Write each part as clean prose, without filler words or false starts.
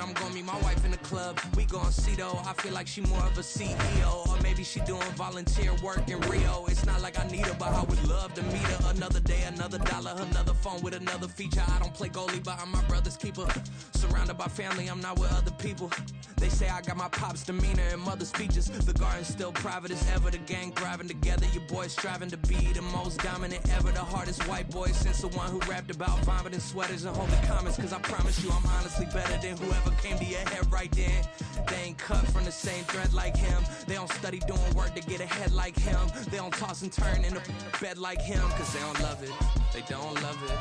tonight I'm gonna meet my wife in the club. We gon' see though, I feel like she more of a CEO. Or maybe she doing volunteer work in Rio. It's not like I need her, but I would love to meet her. Another day, another dollar, another phone with another feature. I don't play goalie, but I'm my brother's keeper. Surrounded by family, I'm not with other people. They say I got my pop's demeanor and mother's features. The garden's still private as ever. The gang thriving together. Your boys striving to be the most dominant ever. The hardest white boy since the one who rapped about vomiting sweaters and holding comments. Cause I promise you I'm honestly better than whoever came to your head right then. They ain't cut from the same thread like him. They don't study doing work to get ahead like him. They don't toss and turn in the bed like him. Cause they don't love it. They don't love it.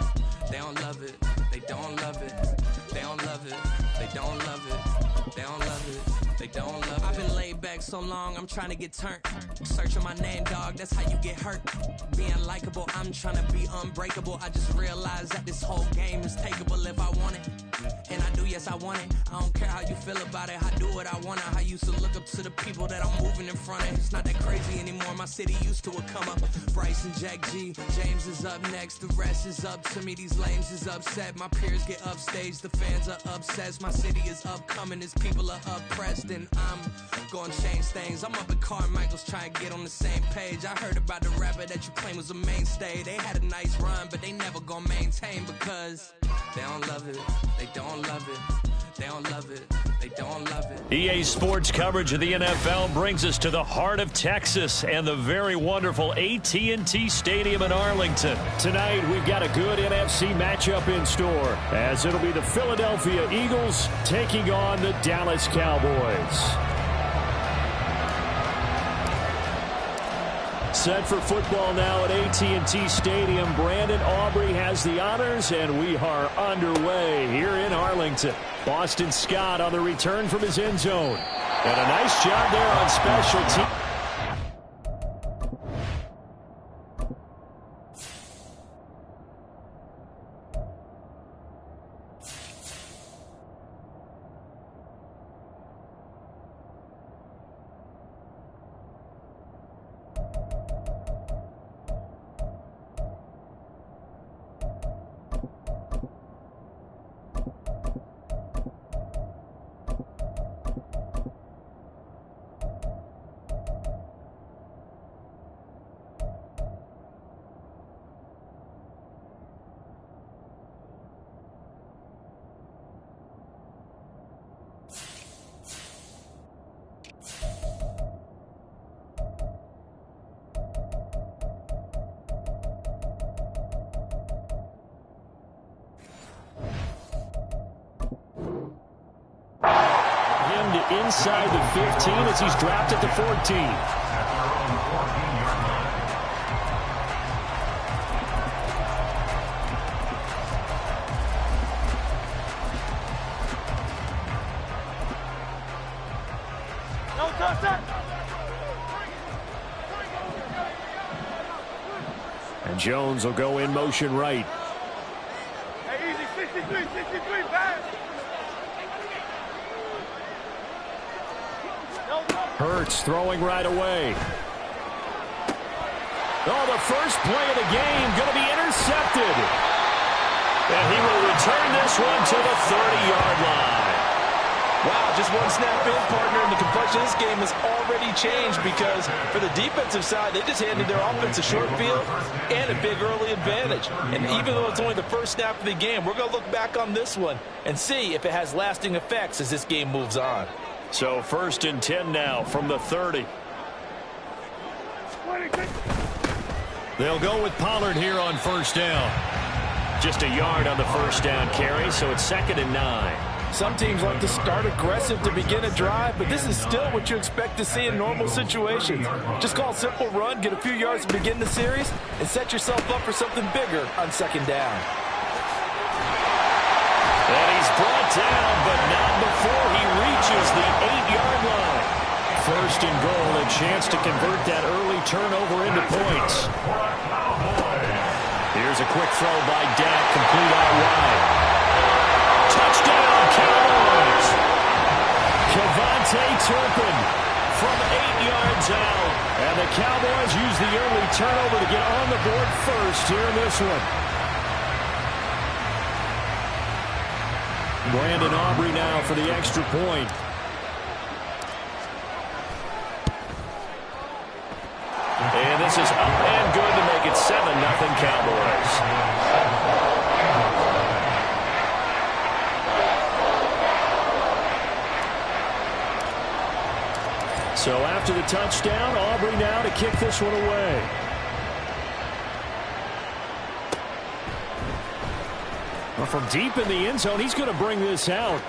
They don't love it. They don't love it. They don't love it. They don't love it. They don't love it. They don't love it. I've been laid back so long, I'm trying to get turned. Searching my name, dog, that's how you get hurt. Being likable, I'm trying to be unbreakable. I just realized that this whole game is takeable if I want it. And I do, yes, I want it. I don't care how you feel about it. I do what I want. I used to look up to the people that I'm moving in front of. It's not that crazy anymore. My city used to a come up. Bryce and Jack G. James is up next. The rest is up to me. These lames is upset. My peers get upstage. The fans are obsessed. My city is upcoming. These people are oppressed. And I'm gonna change things. I'm up at Carmichael's trying to get on the same page. I heard about the rapper that you claim was a mainstay. They had a nice run, but they never gonna maintain because they don't love it. They don't love it. They don't love it. They don't love it. EA Sports coverage of the NFL brings us to the heart of Texas and the very wonderful AT&T Stadium in Arlington. Tonight, we've got a good NFC matchup in store, as it'll be the Philadelphia Eagles taking on the Dallas Cowboys. Set for football now at AT&T Stadium. Brandon Aubrey has the honors, and we are underway here in Arlington. Boston Scott on the return from his end zone. And a nice job there on special teams. Inside the 15 as he's dropped at the 14. And Jones will go in motion right. Hey, easy, 63, pass. Hurts throwing right away. Oh, the first play of the game going to be intercepted. And he will return this one to the 30-yard line. Wow, just one snap in, partner, and the complexion of this game has already changed because for the defensive side, they just handed their offense a short field and a big early advantage. And even though it's only the first snap of the game, we're going to look back on this one and see if it has lasting effects as this game moves on. So 1st and 10 now from the 30. They'll go with Pollard here on 1st down. Just a yard on the 1st down carry, so it's 2nd and 9. Some teams like to start aggressive to begin a drive, but this is still what you expect to see in normal situations. Just call a simple run, get a few yards to begin the series, and set yourself up for something bigger on 2nd down. And he's brought down, but not before he reaches the 8-yard line. 1st and goal, a chance to convert that early turnover into points. Here's a quick throw by Dak, complete out wide. Touchdown, Cowboys! Kevontae Turpin from 8 yards out. And the Cowboys use the early turnover to get on the board first here in this one. Brandon Aubrey now for the extra point. And this is up and good to make it 7-0 Cowboys. So after the touchdown, Aubrey now to kick this one away. Well, from deep in the end zone, he's going to bring this out.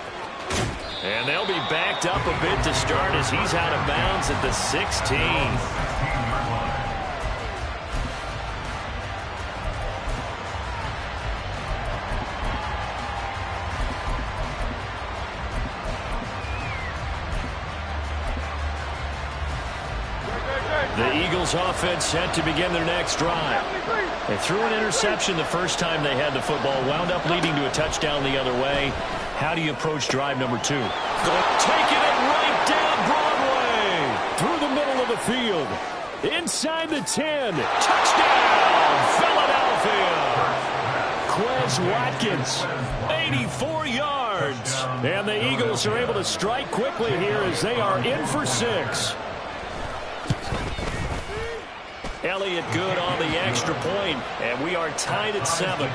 And they'll be backed up a bit to start as he's out of bounds at the 16. The Eagles offense set to begin their next drive. They threw an interception the first time they had the football, wound up leading to a touchdown the other way. How do you approach drive number 2? Taking it right down Broadway. Through the middle of the field. Inside the 10. Touchdown, Philadelphia. Quez Watkins, 84 yards. And the Eagles are able to strike quickly here as they are in for 6. Elliott good on the extra point, and we are tied at 7.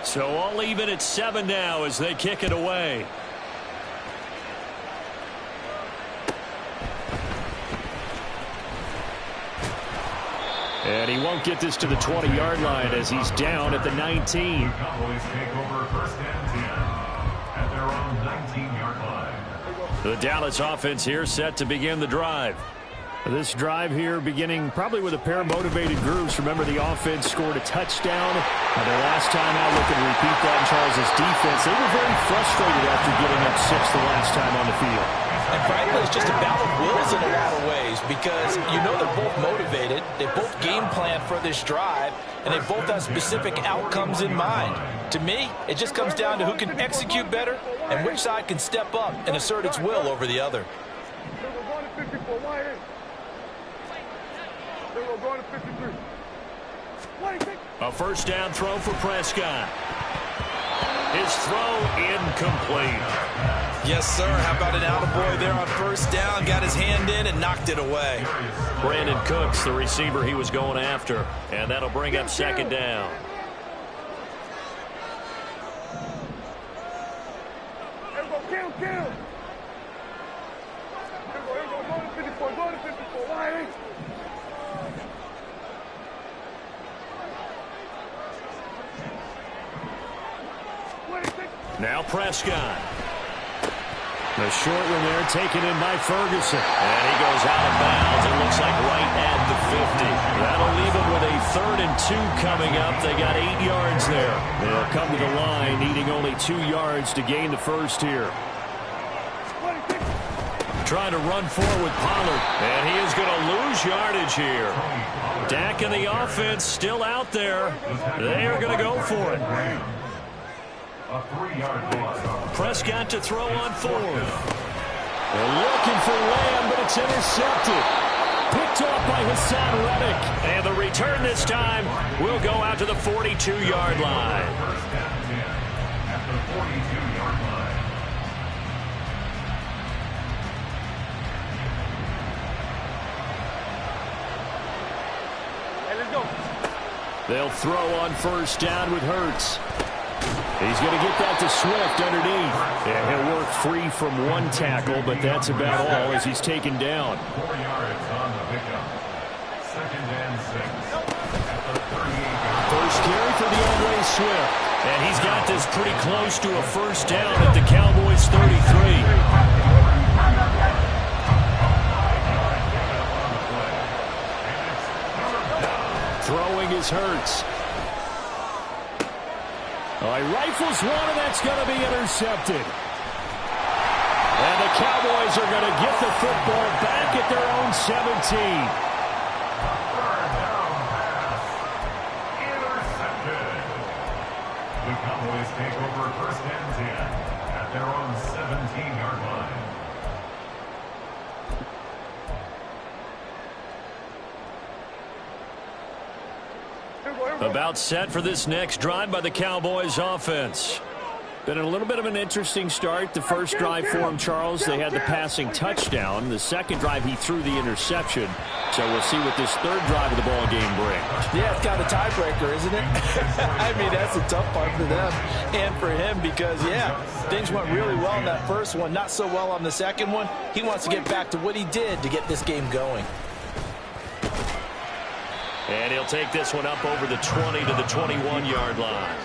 So all even at 7 now as they kick it away. And he won't get this to the 20-yard line as he's down at the 19. Cowboys take over first and 10 at their own 19-yard line. The Dallas offense here set to begin the drive. This drive here beginning probably with a pair of motivated groups. Remember, the offense scored a touchdown. Their last time out, looking to repeat that in Charles' defense. They were very frustrated after giving up 6 the last time on the field. And frankly, it's just a battle of wills in a lot of ways because you know they're both motivated. They both game plan for this drive, and they both have specific outcomes in mind. To me, it just comes down to who can execute better and which side can step up and assert its will over the other. A first down throw for Prescott. His throw incomplete. Yes, sir. How about an attaboy there on first down? Got his hand in and knocked it away. Brandon Cooks, the receiver he was going after. And that'll bring up second down. Now Prescott. The short one there taken in by Ferguson. And he goes out of bounds. It looks like right at the 50. That'll leave him with a 3rd and 2 coming up. They got 8 yards there. They'll come to the line needing only 2 yards to gain the first here. Trying to run forward with Pollard. And he is going to lose yardage here. Dak and the offense still out there. They are going to go for it. A 3-yard loss. Prescott to throw on 4th. They're looking for Lamb, but it's intercepted. Picked off by Hassan Reddick. And the return this time will go out to the 42-yard line. First and 10 at the 42-yard line. Hey, let's go. They'll throw on first down with Hurts. He's going to get that to Swift underneath. And he'll work free from one tackle, but that's about all as he's taken down. 4 yards on the pickup. Second and 6 at the 38-yard line. First carry for the DeAndre Swift. And he's got this pretty close to a first down at the Cowboys' 33. Throwing is Hurts. He rifles one, and that's going to be intercepted. And the Cowboys are going to get the football back at their own 17. Intercepted. The Cowboys take over first and 10 at their own 17-yard line. About set for this next drive by the Cowboys offense. Been a little bit of an interesting start. The first drive for him, Charles, they had the passing touchdown. The second drive, he threw the interception. So we'll see what this third drive of the ball game brings. Yeah, it's kind of a tiebreaker, isn't it? I mean, that's a tough part for them and for him because, yeah, things went really well in that first one, not so well on the second one. He wants to get back to what he did to get this game going. And he'll take this one up over the 20 to the 21-yard line.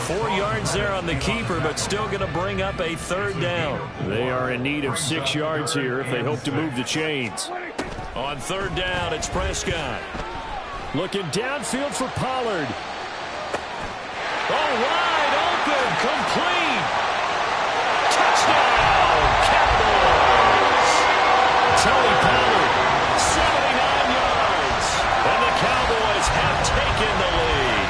4 yards there on the keeper, but still going to bring up a third down. They are in need of 6 yards here if they hope to move the chains. On third down, it's Prescott. Looking downfield for Pollard. Oh, wide open, complete. Touchdown, Cowboys. Tony Pollard, 79 yards. And the Cowboys have taken the lead.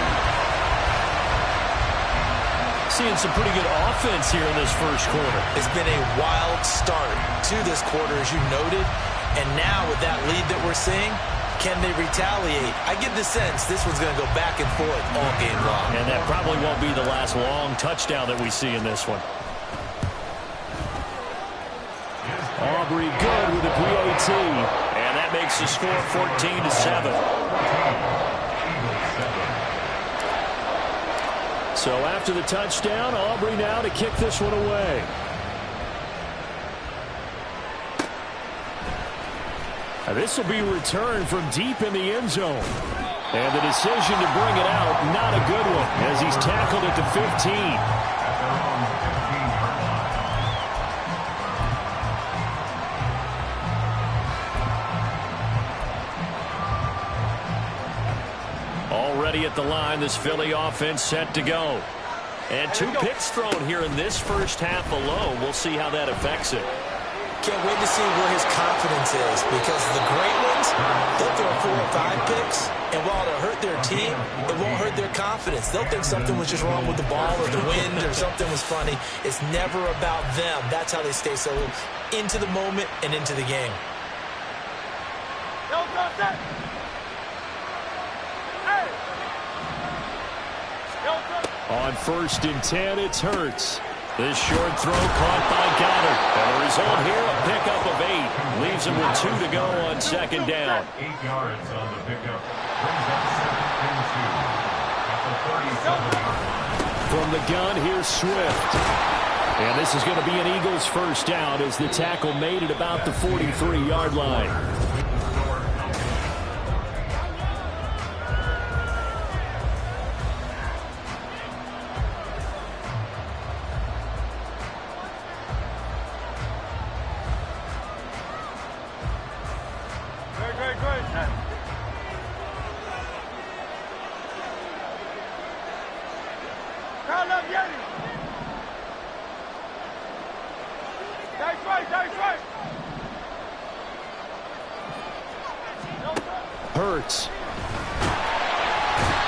Seeing some pretty good offense here in this first quarter. It's been a wild start to this quarter, as you noted. And now with that lead that we're seeing, can they retaliate? I get the sense this one's going to go back and forth all game long. And that probably won't be the last long touchdown that we see in this one. Aubrey good with a PAT. And that makes the score 14-7. So after the touchdown, Aubrey now to kick this one away. This will be returned from deep in the end zone. And the decision to bring it out, not a good one, as he's tackled at the 15. Already at the line, this Philly offense set to go. And 2 picks thrown here in this first half alone. We'll see how that affects it. Can't wait to see where his confidence is, because the great ones, they'll throw 4 or 5 picks, and while it'll hurt their team, it won't hurt their confidence. They'll think something was just wrong with the ball or the wind or something was funny. It's never about them. That's how they stay so into the moment and into the game. On 1st and 10, it's Hurts. This short throw caught by Goddard. And the result here, a pickup of 8. Leaves him with 2 to go on 2nd down. 8 yards on the pickup. Brings up 2nd and 2. At the 37-yard line. From the gun, here's Swift. And this is going to be an Eagles first down as the tackle made at about the 43-yard line. Hurts.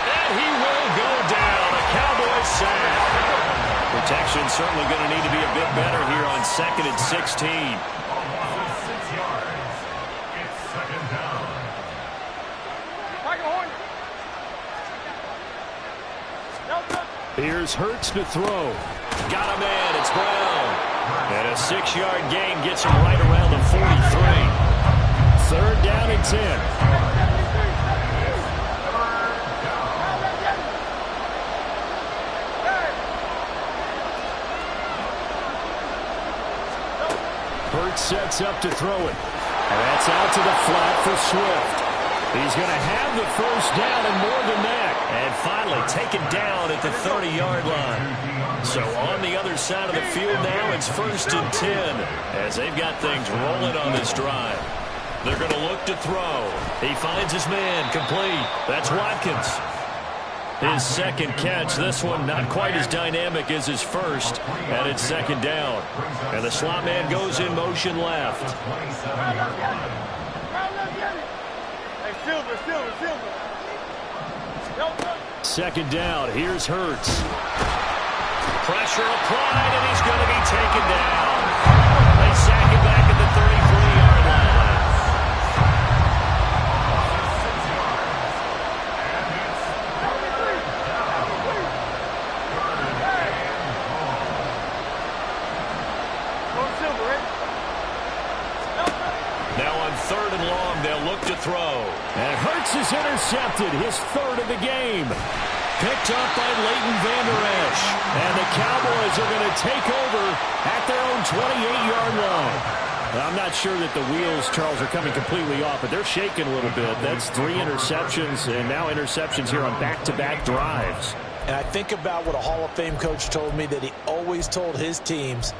And he will go down. A Cowboys sack. Protection's certainly going to need to be a bit better here on 2nd and 16. 6 yards. It's 2nd down. Here's Hurts to throw. Got him in. It's Brown. And a 6-yard gain gets him right around the 43. 3rd down and 10. Hurts sets up to throw it. And that's out to the flat for Swift. He's going to have the first down and more than that. And finally taken down at the 30-yard line. So on the other side of the field now, it's 1st and 10 as they've got things rolling on this drive. They're going to look to throw. He finds his man complete. That's Watkins. His 2nd catch. This one not quite as dynamic as his first. And it's 2nd down. And the slot man goes in motion left. Second down. Here's Hurts. Pressure applied, and he's going to be taken down. They sack him back at the 33-yard line. throw. And Hurts is intercepted, his third of the game. Picked up by Leighton Vander Esch. And the Cowboys are going to take over at their own 28-yard line. I'm not sure that the wheels, Charles, are coming completely off, but they're shaking a little bit. That's 3 interceptions, and now interceptions here on back-to-back drives. And I think about what a Hall of Fame coach told me, that he always told his teams,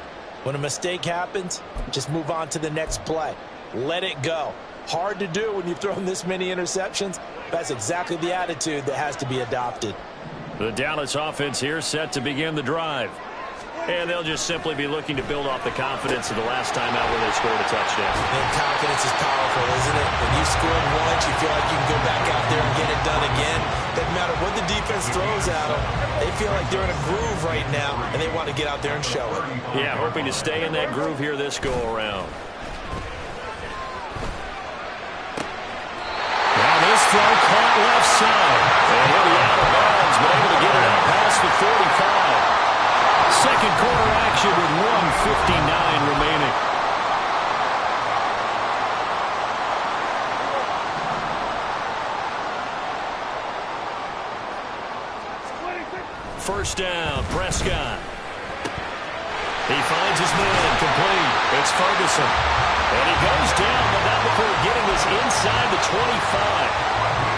when a mistake happens, just move on to the next play. Let it go. Hard to do when you've thrown this many interceptions. That's exactly the attitude that has to be adopted. The Dallas offense here set to begin the drive. And they'll just simply be looking to build off the confidence of the last time out where they scored a touchdown. And confidence is powerful, isn't it? When you scored once, you feel like you can go back out there and get it done again. Doesn't matter what the defense throws at them. They feel like they're in a groove right now, and they want to get out there and show it. Yeah, hoping to stay in that groove here this go-around. Now this throw caught left side. And he'll be out of bounds, but able to get it out past the 45. Second quarter action with 1:59 remaining. First down, Prescott. He finds his man, complete. It's Ferguson. And he goes down, but not before getting this inside the 25.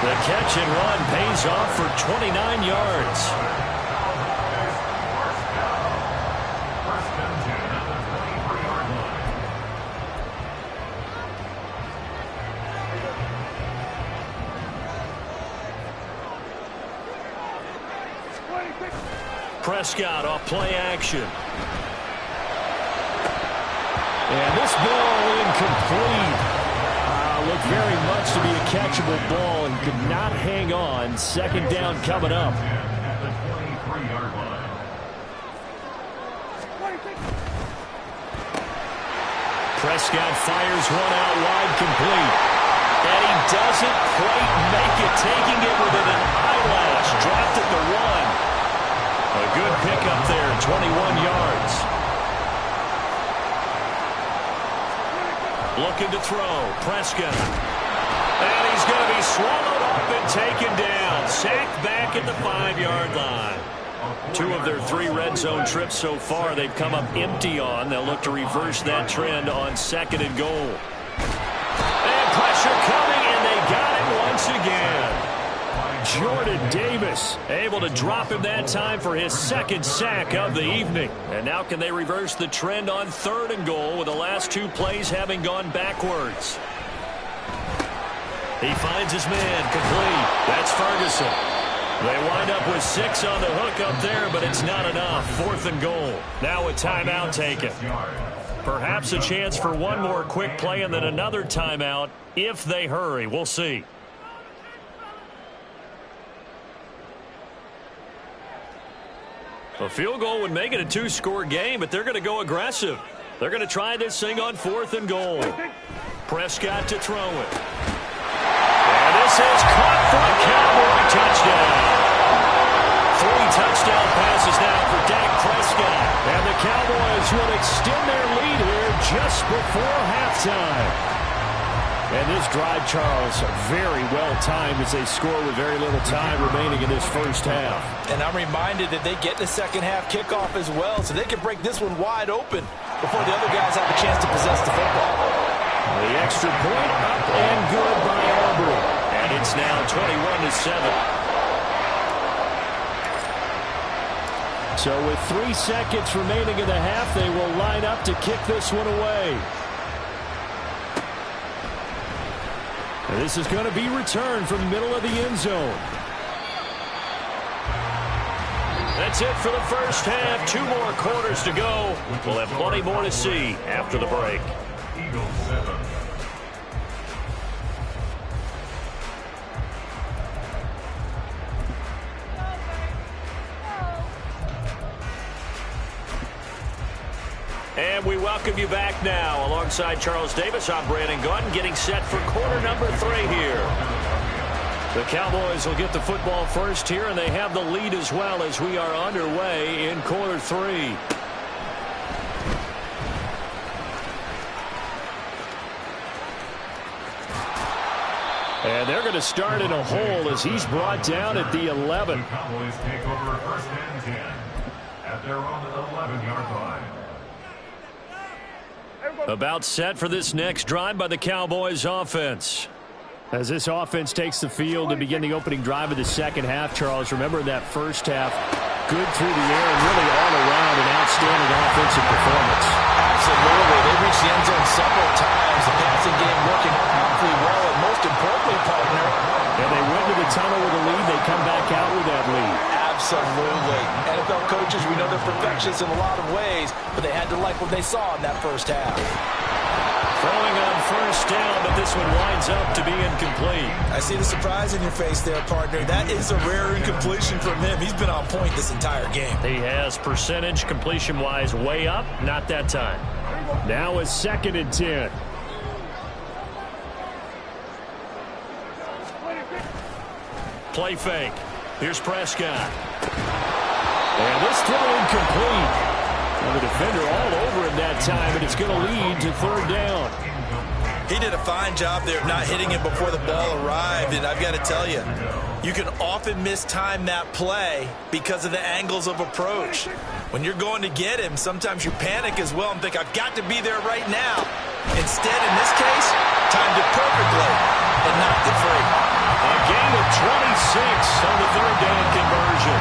The catch and run pays off for 29 yards. Prescott off play action. And this ball incomplete. Looked very much to be a catchable ball and could not hang on. Second down coming up. Prescott fires one out wide, complete. And he doesn't quite make it, taking it within an eyelash. Dropped at the 1. A good pickup there, 21 yards. Looking to throw, Prescott. And he's going to be swallowed up and taken down. Sacked back at the 5-yard line. 2 of their 3 red zone trips so far they've come up empty on. They'll look to reverse that trend on 2nd and goal. And pressure coming, and they got it once again. Jordan Davis able to drop him that time for his 2nd sack of the evening. And now can they reverse the trend on 3rd and goal with the last 2 plays having gone backwards. He finds his man, complete. That's Ferguson. They wind up with 6 on the hook up there, but it's not enough. 4th and goal. Now a timeout taken. Perhaps a chance for one more quick play and then another timeout if they hurry. We'll see. A field goal would make it a 2-score game, but they're going to go aggressive. They're going to try this thing on 4th and goal. Prescott to throw it. And this is caught for a Cowboy touchdown. 3 touchdown passes now for Dak Prescott. And the Cowboys will extend their lead here just before halftime. And this drive, Charles, very well timed as they score with very little time remaining in this first half. And I'm reminded that they get the second half kickoff as well, so they can break this one wide open before the other guys have a chance to possess the football. The extra point up and good by Aubrey. And it's now 21-7. So with 3 seconds remaining in the half, they will line up to kick this one away. And this is going to be returned from the middle of the end zone. That's it for the first half. 2 more quarters to go. We'll have plenty more to see after the break. Eagles 7. And we welcome you back now. Alongside Charles Davis, I'm Brandon Gunn, getting set for quarter number 3 here. The Cowboys will get the football first here, and they have the lead as well as we are underway in quarter 3. And they're going to start in a hole as he's brought down at the 11. The Cowboys take over first and 10 at their own 11-yard line. About set for this next drive by the Cowboys offense. As this offense takes the field to begin the opening drive of the second half, Charles, remember that first half, good through the air and really all around an outstanding offensive performance. Absolutely. They reached the end zone several times. The passing game working powerfully well, and most importantly, partner. And they went to the tunnel with a lead. They come back out with that lead. Absolutely. NFL coaches, we know they're perfectionists in a lot of ways, but they had to like what they saw in that first half. Throwing on first down, but this one winds up to be incomplete. I see the surprise in your face there, partner. That is a rare incompletion from him. He's been on point this entire game. He has percentage completion-wise way up, not that time. Now it's 2nd and 10. Play fake. Here's Prescott. And this throw incomplete. Well, the defender all over him that time, and it's going to lead to 3rd down. He did a fine job there of not hitting it before the ball arrived, and I've got to tell you, you can often mistime that play because of the angles of approach. When you're going to get him, sometimes you panic as well and think, I've got to be there right now. Instead, in this case, timed it perfectly and knocked it free. A gain of 26 on the 3rd down conversion.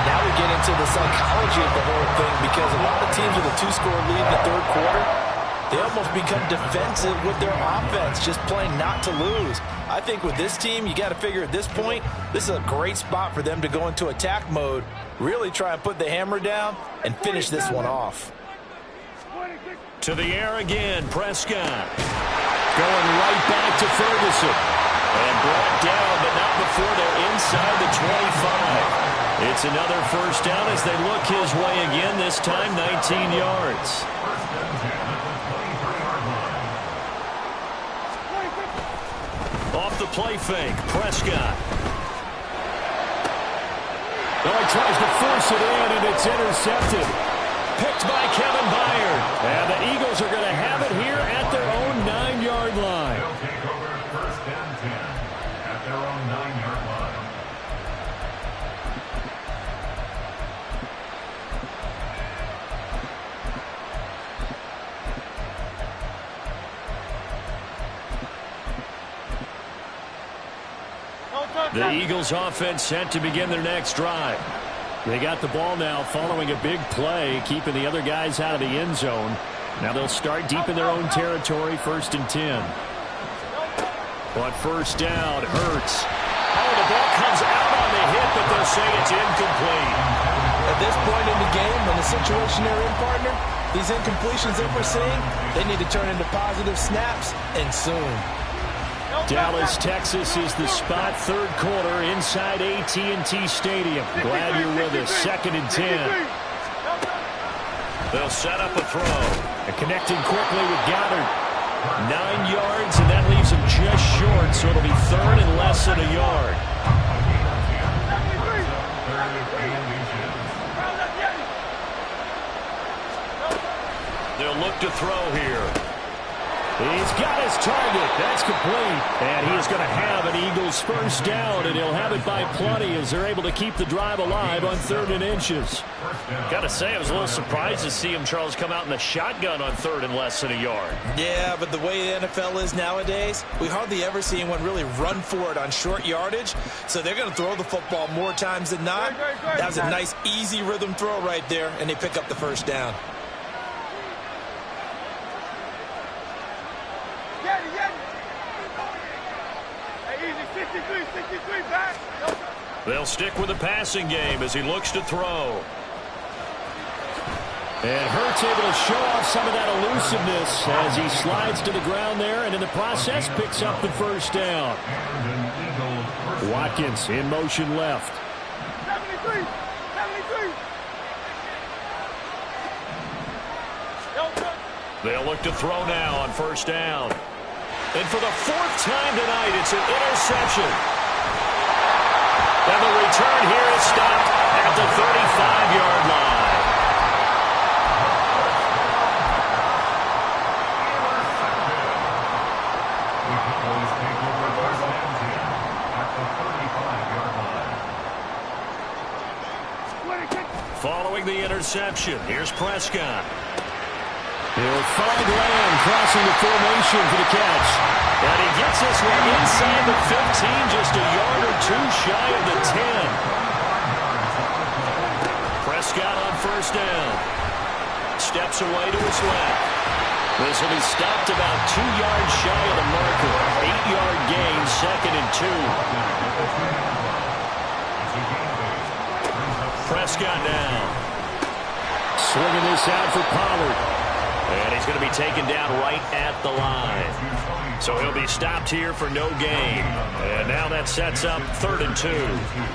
Now we get into the psychology of the whole thing, because a lot of teams with a 2-score lead in the 3rd quarter, they almost become defensive with their offense, just playing not to lose. I think with this team, you got to figure at this point, this is a great spot for them to go into attack mode, really try and put the hammer down and finish this one off. To the air again, Prescott. Going right back to Ferguson. And brought down, but not before they're inside the 25. It's another first down as they look his way again, this time 19 yards. Off the play fake, Prescott. Oh, he tries to force it in, and it's intercepted. Picked by Kevin Byard. And the Eagles are going to have it here at their own 9-yard line. They'll take over first and 10 at their own 9-yard line. The Eagles offense set to begin their next drive. They got the ball now following a big play, keeping the other guys out of the end zone. Now they'll start deep in their own territory, 1st and 10. But first down, Hurts. Oh, the ball comes out on the hit, but they'll say it's incomplete. At this point in the game, when the situation they're in, partner, these incompletions that we're seeing, they need to turn into positive snaps, and soon. Dallas, Texas is the spot, 3rd quarter inside AT&T Stadium. Glad you're with us. 2nd and 10. They'll set up a throw. And connecting quickly with Goddard. 9 yards, and that leaves him just short, so it'll be 3rd and less than a yard. They'll look to throw here. He's got his target. That's complete. And he is going to have an Eagles first down, and he'll have it by plenty as they're able to keep the drive alive on 3rd and inches. Got to say, I was a little surprised to see him, Charles, come out in the shotgun on 3rd and less than a yard. Yeah, but the way the NFL is nowadays, we hardly ever see anyone really run for it on short yardage. So they're going to throw the football more times than not. That was a nice, easy rhythm throw right there, and they pick up the first down. They'll stick with the passing game as he looks to throw. And Hurts able to show off some of that elusiveness as he slides to the ground there, and in the process picks up the first down. Watkins in motion left. 73. They'll look to throw now on first down. And for the 4th time tonight, it's an interception. And the return here is stopped at the 35-yard line. following the interception. Here's Prescott. He'll find Lamb crossing the formation for the catch. And he gets this one inside the 15, just a yard or two shy of the 10. Prescott on first down. Steps away to his left. This will be stopped about 2 yards shy of the marker. 8-yard gain, 2nd and 2. Prescott now. Swinging this out for Pollard. And he's going to be taken down right at the line. So he'll be stopped here for no gain. And now that sets up 3rd and 2.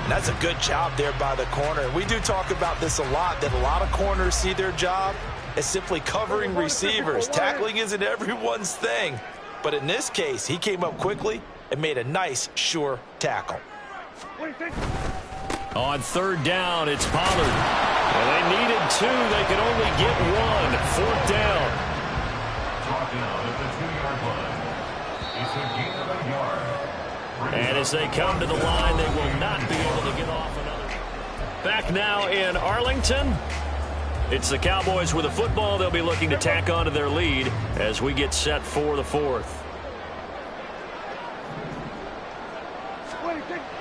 That's a good job there by the corner. We do talk about this a lot, that a lot of corners see their job as simply covering receivers. Tackling isn't everyone's thing. But in this case, he came up quickly and made a nice, sure tackle. On 3rd down, it's Pollard. Well, they needed 2. They could only get 1. 4th down. Brought down at the 2-yard line. It's a gain of a yard. And as they come to the line, they will not be able to get off another. Back now in Arlington. It's the Cowboys with a football. They'll be looking to tack on to their lead as we get set for the 4th.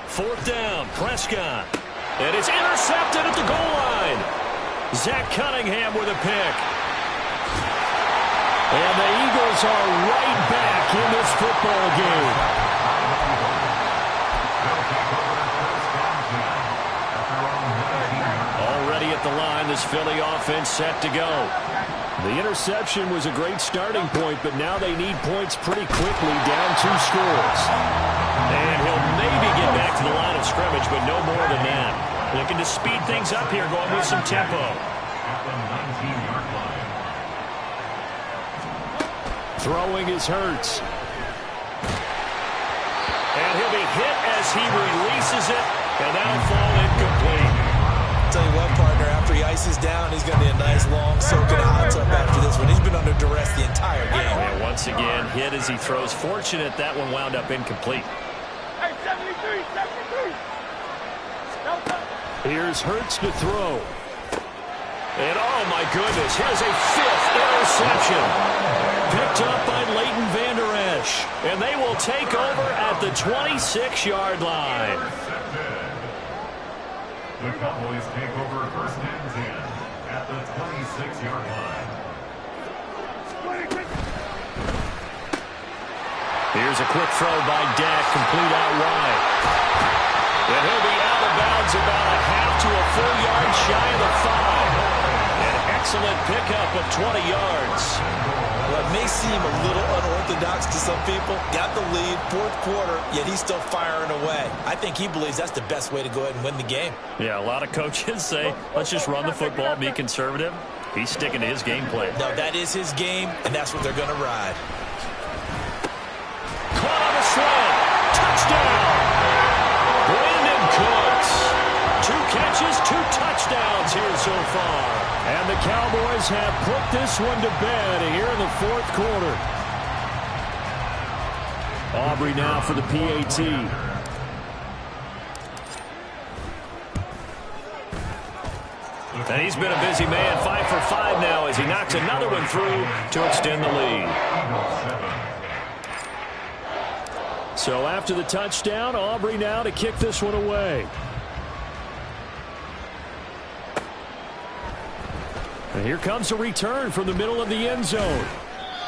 4th down, Prescott. And it's intercepted at the goal line. Zach Cunningham with a pick. And the Eagles are right back in this football game. Already at the line, this Philly offense set to go. The interception was a great starting point, but now they need points pretty quickly, down 2 scores. And he'll maybe get back to the line of scrimmage, but no more than that. Looking to speed things up here, going with some tempo. At the 19-yard line. Throwing is Hurts. And he'll be hit as he releases it, and that'll fall incomplete. Tell you what, partner, after he ices down, he's going to be a nice, long soak in a hot tub after this one. He's been under duress the entire game. And once again, hit as he throws. Fortunate that one wound up incomplete. Hey, 73, 73. Here's Hurts to throw. And oh my goodness, here's a 5th interception. Picked up by Leighton Vander Esch. And they will take over at the 26-yard line. The Cowboys take over 1st and 10 at the 26-yard line. Here's a quick throw by Dak, complete out wide. And he'll be out of bounds about a half to a full yard shy of the 5. An excellent pickup of 20 yards. Well, it may seem a little unorthodox to some people. Got the lead, 4th quarter, yet he's still firing away. I think he believes that's the best way to go ahead and win the game. Yeah, a lot of coaches say, let's just run the football, be conservative. He's sticking to his game plan. No, that is his game, and that's what they're going to ride. Caught on a slant. Touchdown. Brandon Cooks. 2 catches, 2 touchdowns here so far. And the Cowboys have put this one to bed here in the 4th quarter. Aubrey now for the PAT. And he's been a busy man, 5 for 5 now as he knocks another one through to extend the lead. So after the touchdown, Aubrey now to kick this one away. And here comes a return from the middle of the end zone.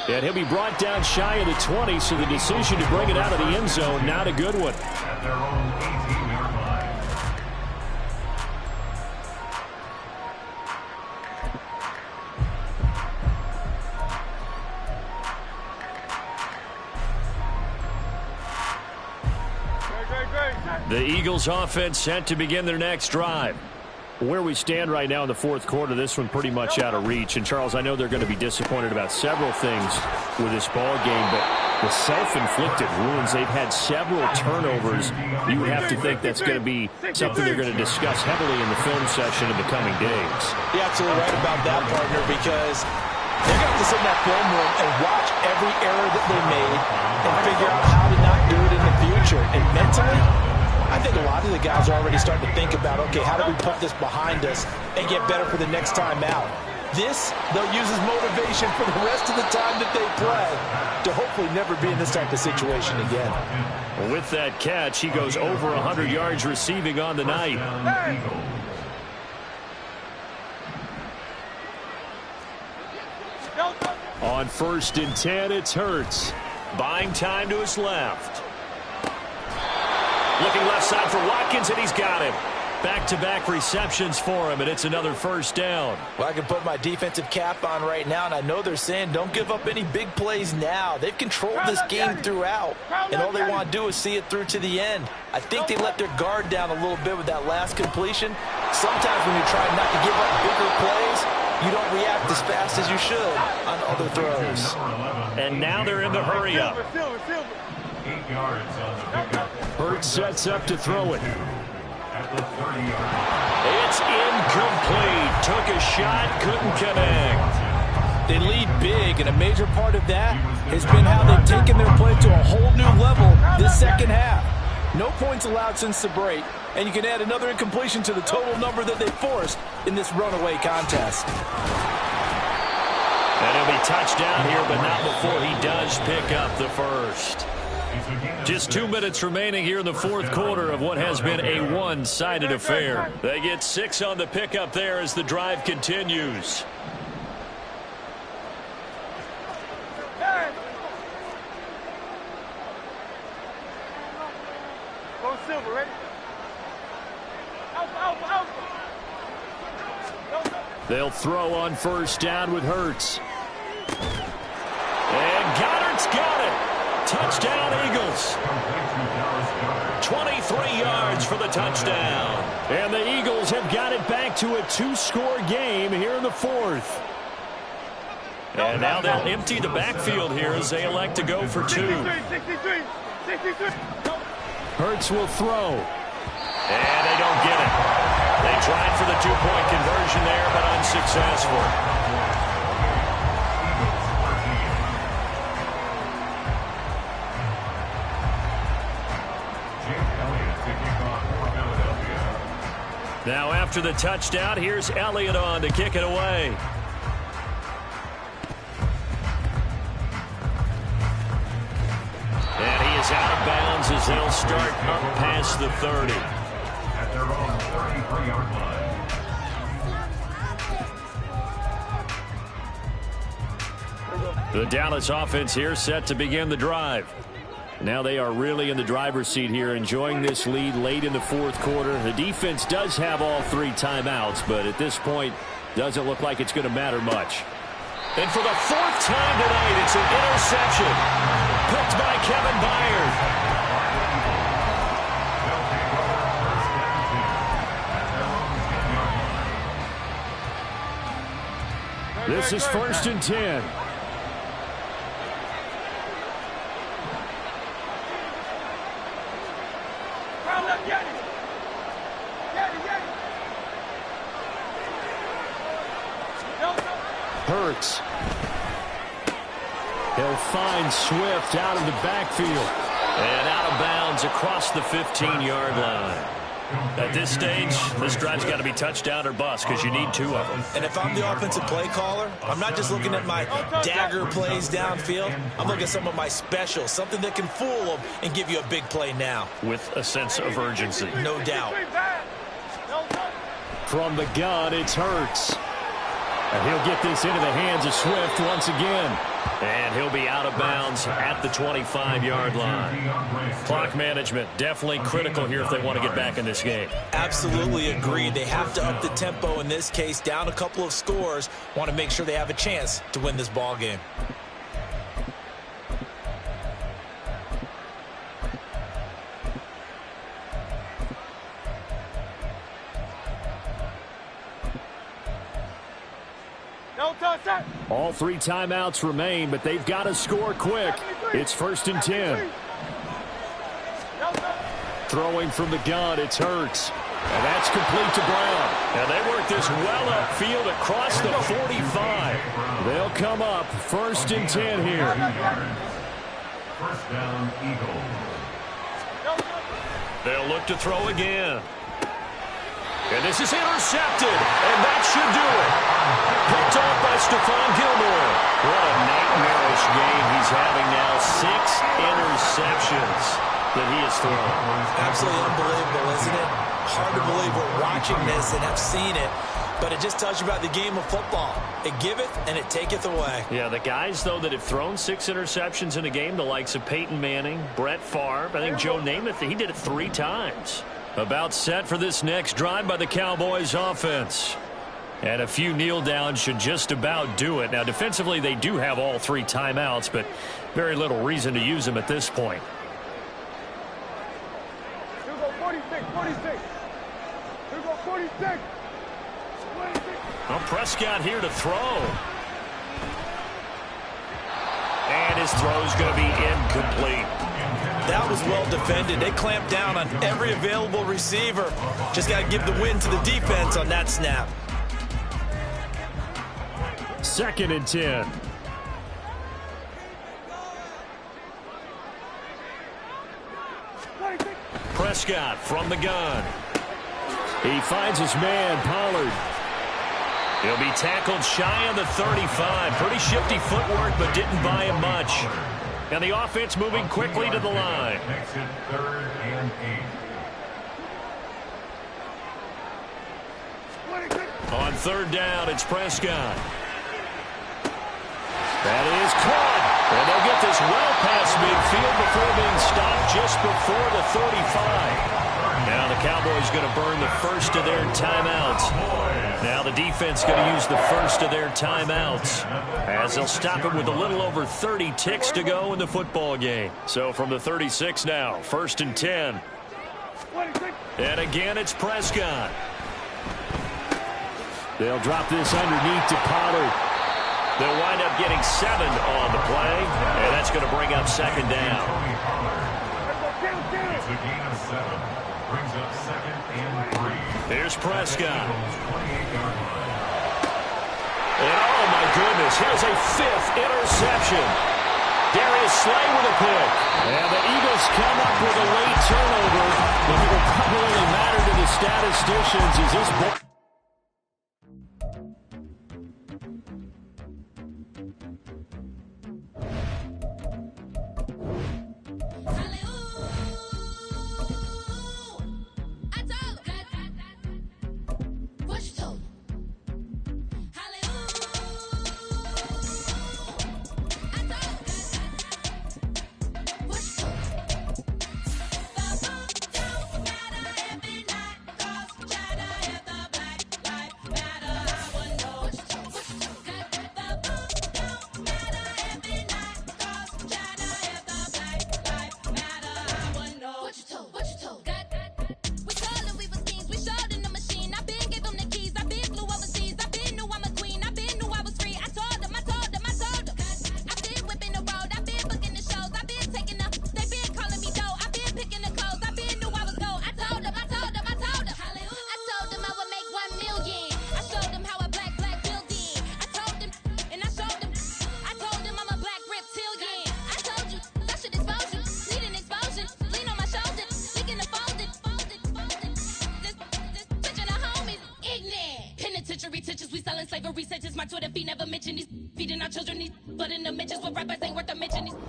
And he'll be brought down shy of the 20, so the decision to bring it out of the end zone, not a good one. At their own 18-yard line. The Eagles offense set to begin their next drive. Where we stand right now in the 4th quarter, this one pretty much out of reach. And, Charles, I know they're going to be disappointed about several things with this ball game, but the self-inflicted wounds, they've had several turnovers. You would have to think that's going to be something they're going to discuss heavily in the film session in the coming days. You're absolutely right about that, partner, because they're going to have to sit in that film room and watch every error that they made and figure out how to not do it in the future. And mentally, I think a lot of the guys are already starting to think about, okay, how do we put this behind us and get better for the next time out? This, they'll use as motivation for the rest of the time that they play to hopefully never be in this type of situation again. With that catch, he goes over 100 yards receiving on the night. On 1st and 10, it's Hurts. Buying time to his left. Looking left side for Watkins, and he's got him. Back-to-back receptions for him, and it's another first down. Well, I can put my defensive cap on right now, and I know they're saying don't give up any big plays now. They've controlled this game throughout, and all they want to do is see it through to the end. I think they let their guard down a little bit with that last completion. Sometimes when you try not to give up bigger plays, you don't react as fast as you should on other throws. And now they're in the hurry-up. 8 yards on the pickup. Hurts sets up to throw it. At the 30-yard. It's incomplete. Took a shot, couldn't connect. They lead big, and a major part of that has been how they've taken their play to a whole new level this second half. No points allowed since the break, and you can add another incompletion to the total number that they forced in this runaway contest. And he'll be touchdown here, but not before he does pick up the first. Just 2 minutes remaining here in the fourth quarter of what has been a one-sided affair. They get 6 on the pickup there as the drive continues. Go Silver, ready? Out. They'll throw on first down with Hurts. And Goddard's got it. Touchdown, Eagles. 23 yards for the touchdown. And the Eagles have got it back to a 2-score game here in the fourth. And now they'll empty the backfield here as they elect to go for 2. 63. Hurts will throw. And they don't get it. They tried for the 2-point conversion there, but unsuccessful. Now after the touchdown, here's Elliott on to kick it away. And he is out of bounds as they'll start up past the 30. At their own 33-yard line. The Dallas offense here set to begin the drive. Now they are really in the driver's seat here, enjoying this lead late in the fourth quarter. The defense does have all 3 timeouts, but at this point, doesn't look like it's going to matter much. And for the 4th time tonight, it's an interception. Picked by Kevin Byard. This is 1st and 10. Hurts. He'll find Swift out of the backfield. And out of bounds across the 15-yard line. At this stage, this drive's got to be touchdown or bust because you need 2 of them. And if I'm the offensive play caller, I'm not just looking at my dagger plays downfield. I'm looking at some of my specials, something that can fool them and give you a big play now. With a sense of urgency. No doubt. From the gun, it's Hurts. And he'll get this into the hands of Swift once again. And he'll be out of bounds at the 25-yard line. Clock management definitely critical here if they want to get back in this game. Absolutely agreed. They have to up the tempo in this case, down a couple of scores. Want to make sure they have a chance to win this ball game. All 3 timeouts remain, but they've got to score quick. It's 1st and 10. Throwing from the gun, it's Hurts. And that's complete to Brown. And they work this well upfield across the 45. They'll come up 1st and 10 here. 1st down, Eagles. They'll look to throw again. And this is intercepted, and that should do it. Picked off by Stephon Gilmore. What a nightmarish game he's having now. 6 interceptions that he has thrown. Absolutely unbelievable, isn't it? Hard to believe we're watching this and have seen it, but it just tells you about the game of football. It giveth and it taketh away. Yeah, the guys, though, that have thrown 6 interceptions in a game, the likes of Peyton Manning, Brett Favre, I think Joe Namath, he did it 3 times. About set for this next drive by the Cowboys offense. And a few kneel downs should just about do it. Now, defensively, they do have all 3 timeouts, but very little reason to use them at this point. Here go 46, 46. Here go 46. 26. Well, Prescott here to throw. And his throw's going to be incomplete. That was well defended. They clamped down on every available receiver. Just got to give the win to the defense on that snap. 2nd and 10. Prescott from the gun. He finds his man, Pollard. He'll be tackled shy of the 35. Pretty shifty footwork, but didn't buy him much. And the offense moving quickly to the line. Makes it 3rd and 8. On 3rd down, it's Prescott. That is caught. And they'll get this well past midfield before being stopped just before the 35. Now the Cowboys going to burn the first of their timeouts. Now the defense going to use the first of their timeouts as they'll stop it with a little over 30 ticks to go in the football game. So from the 36 now, 1st and 10. And again, it's Prescott. They'll drop this underneath to Pollard. They'll wind up getting 7 on the play, and that's going to bring up 2nd down. It's a gain of 7. Brings up 2nd and 3. Here's Prescott. 28-yard line. And oh my goodness, here's a 5th interception. Darius Slay with a pick. And the Eagles come up with a late turnover. But it will probably matter to the statisticians as this ball.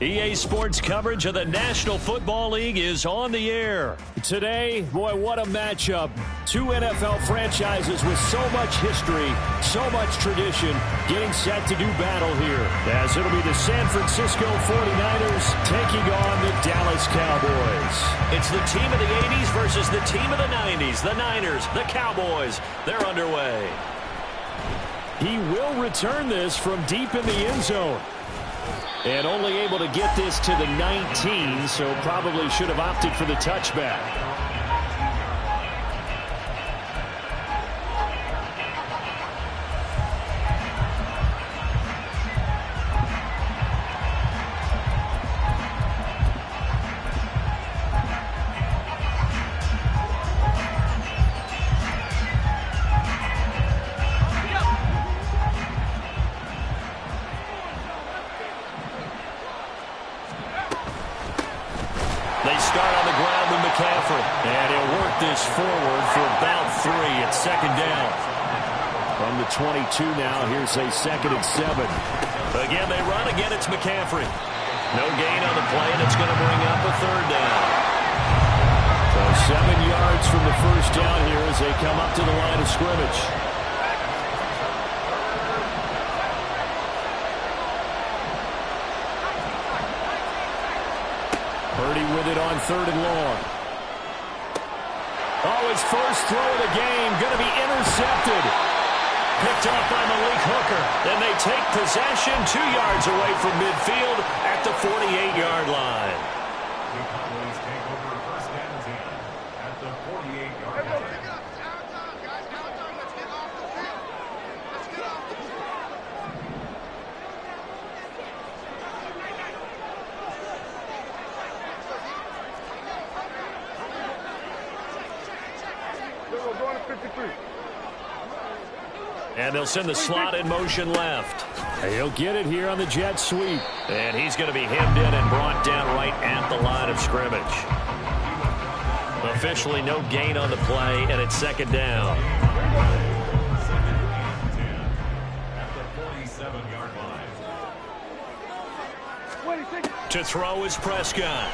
EA Sports coverage of the National Football League is on the air. Today, boy, what a matchup. 2 NFL franchises with so much history, so much tradition, getting set to do battle here. As it'll be the San Francisco 49ers taking on the Dallas Cowboys. It's the team of the 80s versus the team of the 90s. The Niners, the Cowboys, they're underway. He will return this from deep in the end zone. And only able to get this to the 19, so probably should have opted for the touchback. They start on the ground with McCaffrey. second down. From the 22 now, here's a 2nd and 7. Again, they run. Again, it's McCaffrey. No gain on the play, and it's going to bring up a 3rd down. So 7 yards from the first down here as they come up to the line of scrimmage. Purdy with it on 3rd and long. Oh, his first throw of the game going to be intercepted. Picked off by Malik Hooker. Then they take possession 2 yards away from midfield at the 48-yard line. The Cowboys take over 1st and 10 at the 48-yard line. We're going to 53. And they'll send the slot in motion left. He'll get it here on the jet sweep. And he's going to be hemmed in and brought down right at the line of scrimmage. Officially no gain on the play, and it's 2nd down. 2nd and 10 at the 47-yard line. To throw is Prescott.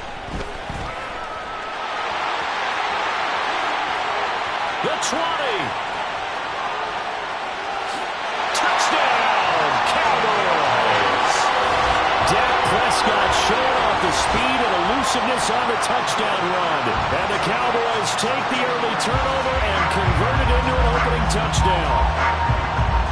The 20. Touchdown, Cowboys! Dak Prescott showing off the speed and elusiveness on the touchdown run. And the Cowboys take the early turnover and convert it into an opening touchdown.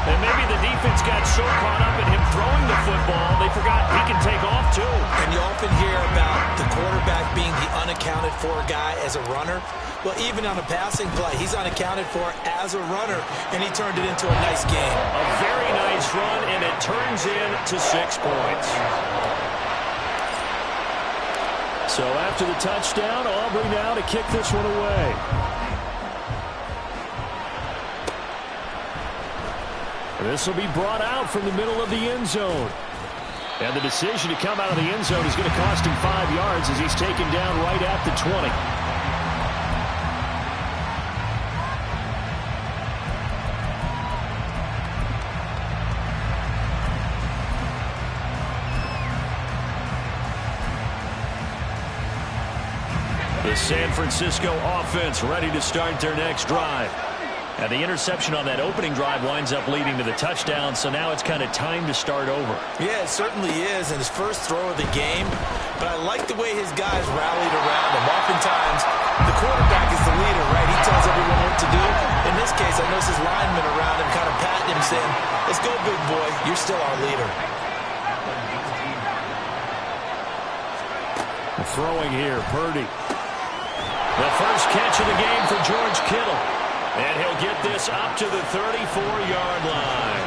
And maybe the defense got so caught up in him throwing the football, they forgot he can take off too. And you often hear about the quarterback being the unaccounted for guy as a runner. Well, even on a passing play, he's unaccounted for as a runner, and he turned it into a nice game. A very nice run, and it turns into 6 points. So after the touchdown, Aubrey now to kick this one away. This will be brought out from the middle of the end zone. And the decision to come out of the end zone is going to cost him 5 yards as he's taken down right at the 20. The San Francisco offense ready to start their next drive. And the interception on that opening drive winds up leading to the touchdown, so now it's kind of time to start over. Yeah, it certainly is, and his first throw of the game. But I like the way his guys rallied around him. Oftentimes, the quarterback is the leader, right? He tells everyone what to do. In this case, I notice his linemen around him kind of patting him, saying, "Let's go, big boy. You're still our leader." Throwing here, Purdy. The first catch of the game for George Kittle. And he'll get this up to the 34-yard line.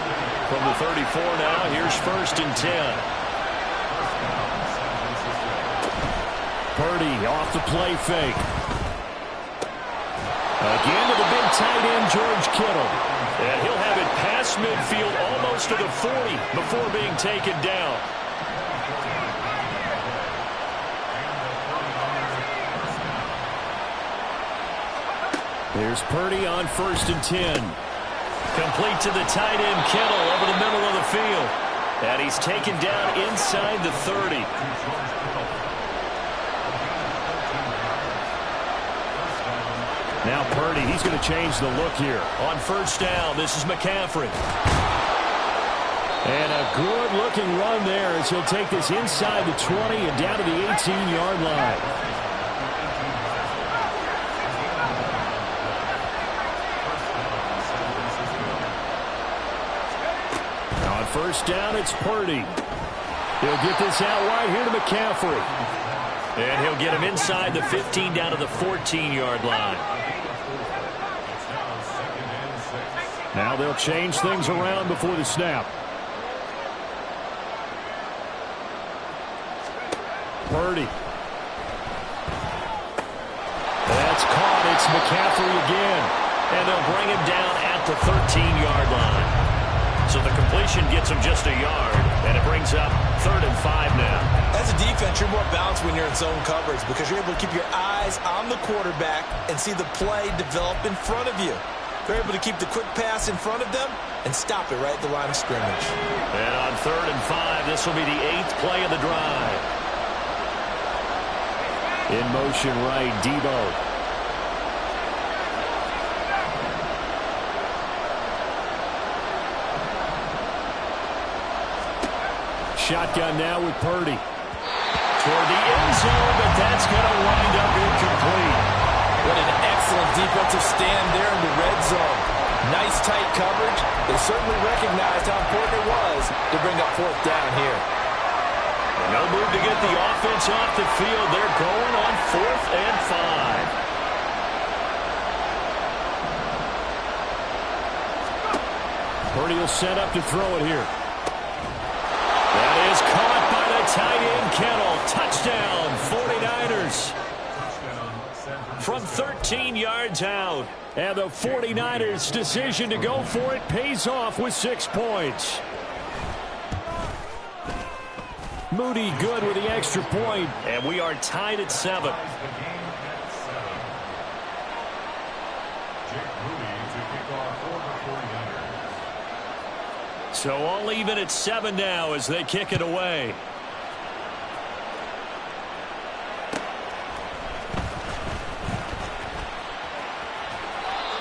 From the 34 now, here's 1st and 10. Purdy off the play fake. Again to the big tight end, George Kittle. And he'll have it past midfield almost to the 40 before being taken down. Here's Purdy on 1st and 10. Complete to the tight end, Kittle, over the middle of the field. And he's taken down inside the 30. Now Purdy, he's going to change the look here. On 1st down, this is McCaffrey. And a good-looking run there as he'll take this inside the 20 and down to the 18-yard line. On 1st down, it's Purdy. He'll get this out wide here to McCaffrey. And he'll get him inside the 15 down to the 14-yard line. Now they'll change things around before the snap. Purdy. That's caught. It's McCaffrey again. And they'll bring him down at the 13-yard line. So the completion gets him just a yard, and it brings up 3rd and 5 now. As a defense, you're more balanced when you're in zone coverage because you're able to keep your eyes on the quarterback and see the play develop in front of you. They're able to keep the quick pass in front of them and stop it right at the line of scrimmage. And on 3rd and 5, this will be the 8th play of the drive. In motion right, Dubb. Shotgun now with Purdy. Toward the end zone, but that's going to wind up incomplete. What an excellent defensive stand there in the red zone. Nice tight coverage. They certainly recognized how important it was to bring up 4th down here. No move to get the offense off the field. They're going on 4th and 5. Purdy will set up to throw it here. That is caught by the tight end, Kittle. Touchdown, 49ers. From 13 yards out. And the 49ers' decision to go for it pays off with 6 points. Moody good with the extra point. And we are tied at 7. So all even at 7 now as they kick it away.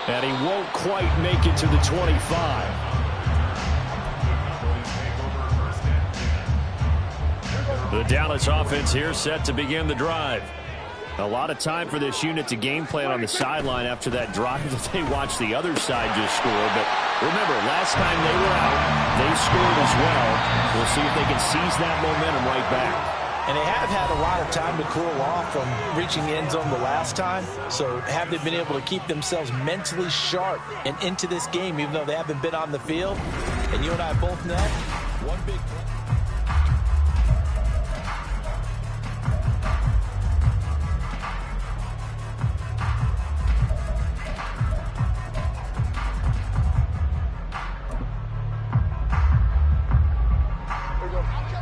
And he won't quite make it to the 25. The Dallas offense here set to begin the drive. A lot of time for this unit to game plan on the sideline after that drive that they watched the other side just score. But remember, last time they were out, they scored as well. We'll see if they can seize that momentum right back. And they have had a lot of time to cool off from reaching the end zone the last time. So have they been able to keep themselves mentally sharp and into this game, even though they haven't been on the field? And you and I both know, one big play.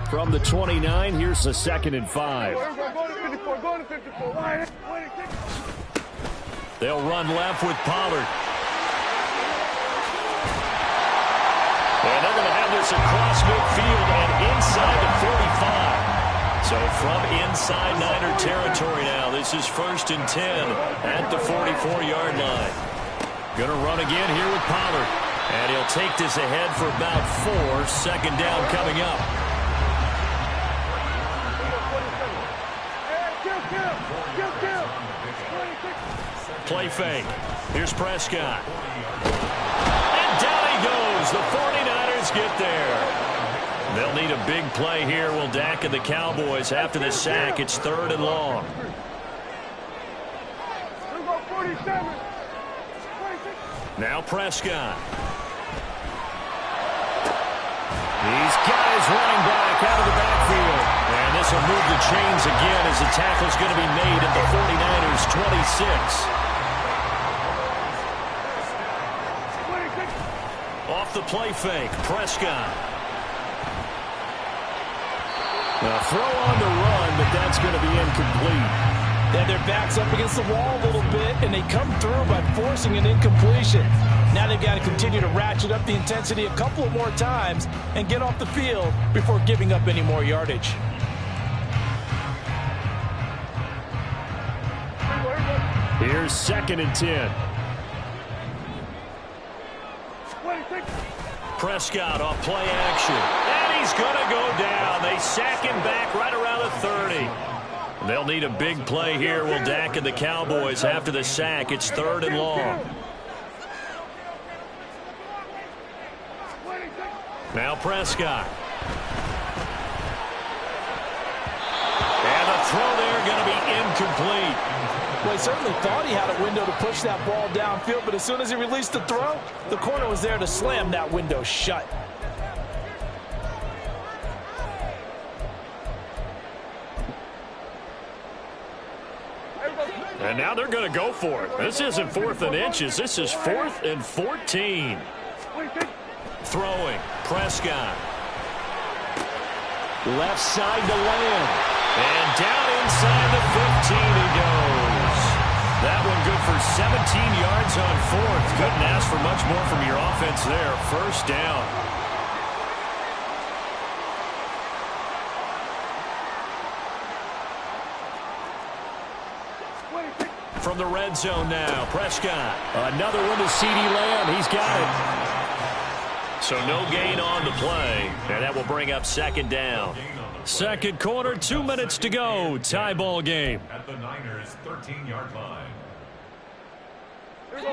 From the 29, here's the 2nd and 5. They'll run left with Pollard. And they're going to have this across midfield and inside the 45. So from inside Niner territory now, this is 1st and 10 at the 44-yard line. Going to run again here with Pollard. And he'll take this ahead for about 4. 2nd down coming up. Play fake. Here's Prescott. And down he goes. The 49ers get there. They'll need a big play here. Will Dak and the Cowboys after the sack. It's 3rd and long. Now Prescott. He's got his running back out of the backfield. And this will move the chains again as the tackle's going to be made at the 49ers' 26. Off the play fake, Prescott. A throw on the run, but that's going to be incomplete. Then their back's up against the wall a little bit, and they come through by forcing an incompletion. Now they've got to continue to ratchet up the intensity a couple of more times and get off the field before giving up any more yardage. Here's 2nd and 10. Prescott off play action. And he's going to go down. They sack him back right around the 30. They'll need a big play here. Will Dak and the Cowboys after the sack. It's 3rd and long. Now Prescott. And the throw there going to be incomplete. Well, he certainly thought he had a window to push that ball downfield, but as soon as he released the throw, the corner was there to slam that window shut. And now they're going to go for it. This isn't 4th and inches. This is 4th and 14. Throwing. Prescott. Left side to Lamb. And down inside the 15 he goes. That one good for 17 yards on fourth. Couldn't ask for much more from your offense there. First down. From the red zone now, Prescott. Another one to CeeDee Lamb. He's got it. So no gain on the play, and that will bring up second down. Second quarter, 2 minutes to go. Tie ball game. At the Niners' 13-yard line. Here we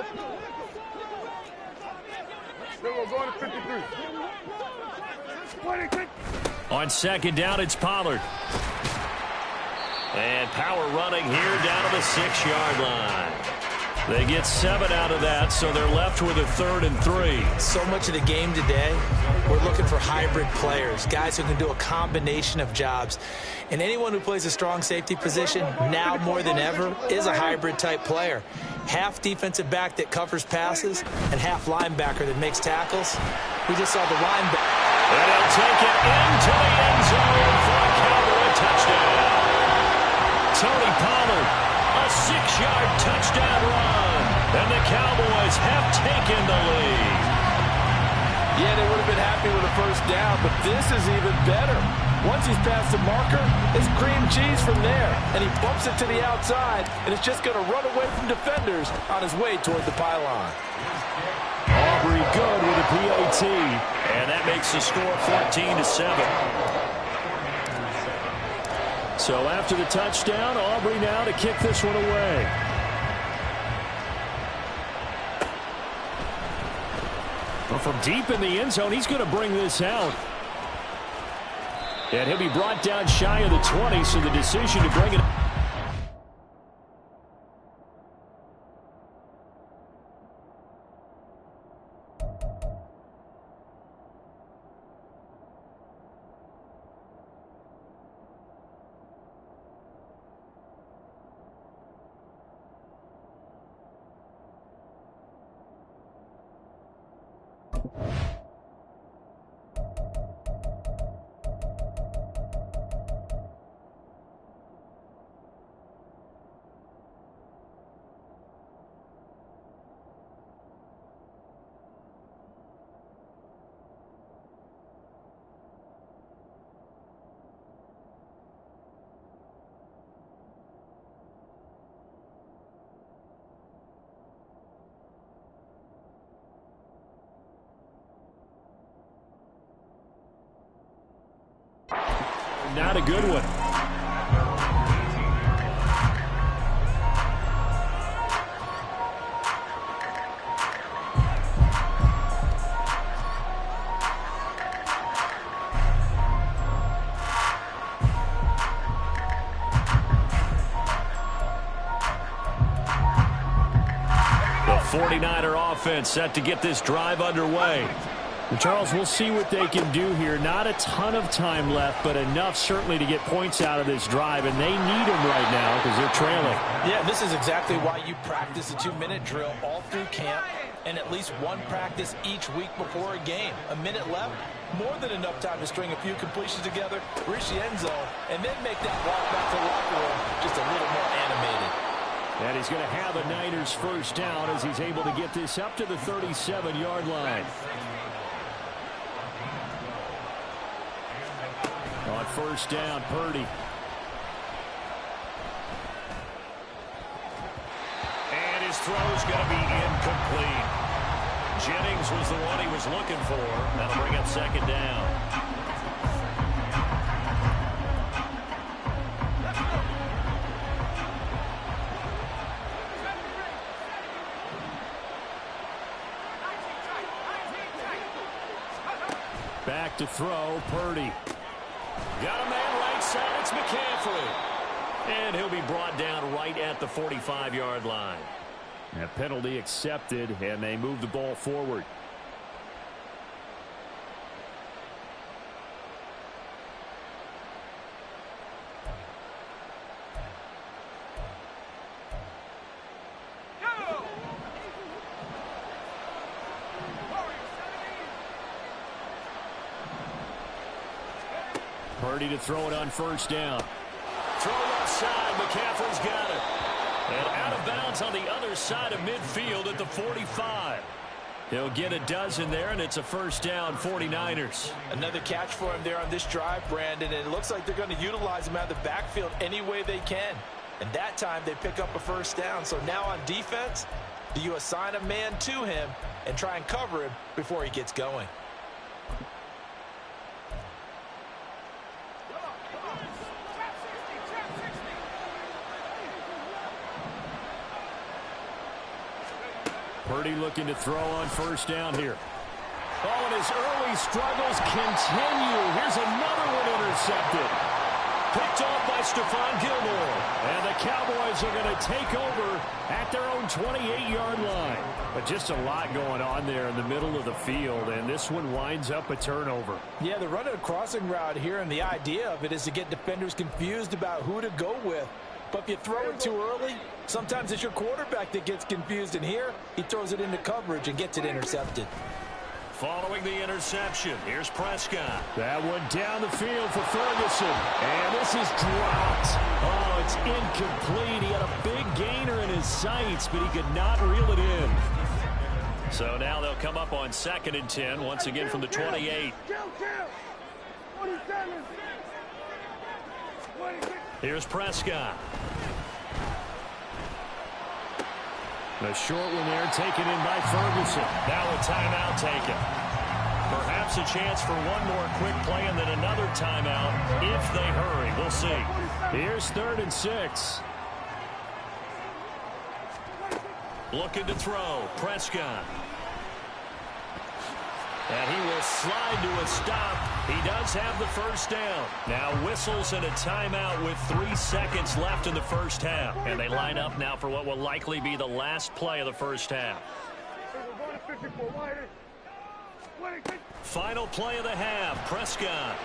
go. Going to 53. 26. On second down, it's Pollard. And power running here down to the 6-yard line. They get 7 out of that, so they're left with a 3rd and 3. So much of the game today, we're looking for hybrid players, guys who can do a combination of jobs. And anyone who plays a strong safety position, now more than ever, is a hybrid-type player. Half defensive back that covers passes and half linebacker that makes tackles. We just saw the linebacker. And he'll take it into the end zone for a Cowboy touchdown. Tony Pollard, a 6-yard touchdown run. And the Cowboys have taken the lead. Yeah, they would have been happy with a first down, but this is even better. Once he's past the marker, it's cream cheese from there. And he bumps it to the outside, and it's just going to run away from defenders on his way toward the pylon. Aubrey good with a PAT. And that makes the score 14-7. So after the touchdown, Aubrey now to kick this one away. Well, from deep in the end zone, he's going to bring this out. And he'll be brought down shy of the 20, so the decision to bring it. Not a good one. The 49er offense set to get this drive underway. Charles, we'll see what they can do here. Not a ton of time left, but enough certainly to get points out of this drive, and they need them right now because they're trailing. Yeah, this is exactly why you practice a 2-minute drill all through camp and at least one practice each week before a game. A minute left, more than enough time to string a few completions together, reach the end zone, and then make that walk back to the locker room just a little more animated. And he's going to have a Niners first down as he's able to get this up to the 37-yard line. On first down, Purdy. And his throw's going to be incomplete. Jennings was the one he was looking for. That'll bring up second down. Back to throw, Purdy. Got a man right side, it's McCaffrey. And he'll be brought down right at the 45-yard line. A penalty accepted, and they move the ball forward. Purdy to throw it on first down. Throw left side. McCaffrey's got it. And out of bounds on the other side of midfield at the 45. He'll get a dozen there, and it's a first down, 49ers. Another catch for him there on this drive, Brandon, and it looks like they're going to utilize him out of the backfield any way they can. And that time they pick up a first down. So now on defense, do you assign a man to him and try and cover him before he gets going? Purdy looking to throw on first down here. Oh, and his early struggles continue. Here's another one intercepted. Picked off by Stephon Gilmore. And the Cowboys are going to take over at their own 28-yard line. But just a lot going on there in the middle of the field, and this one winds up a turnover. Yeah, they're running a crossing route here, and the idea of it is to get defenders confused about who to go with. But if you throw it too early, sometimes it's your quarterback that gets confused. And here, he throws it into coverage and gets it intercepted. Following the interception, here's Prescott. That one down the field for Ferguson. And this is dropped. Oh, it's incomplete. He had a big gainer in his sights, but he could not reel it in. So now they'll come up on 2nd and 10, once again from the 28. Here's Prescott. A short one there taken in by Ferguson. Now a timeout taken. Perhaps a chance for one more quick play and then another timeout if they hurry. We'll see. Here's 3rd and 6. Looking to throw. Prescott. And he will slide to a stop. He does have the first down. Now whistles and a timeout with 3 seconds left in the first half. And they line up now for what will likely be the last play of the first half. Final play of the half. Prescott.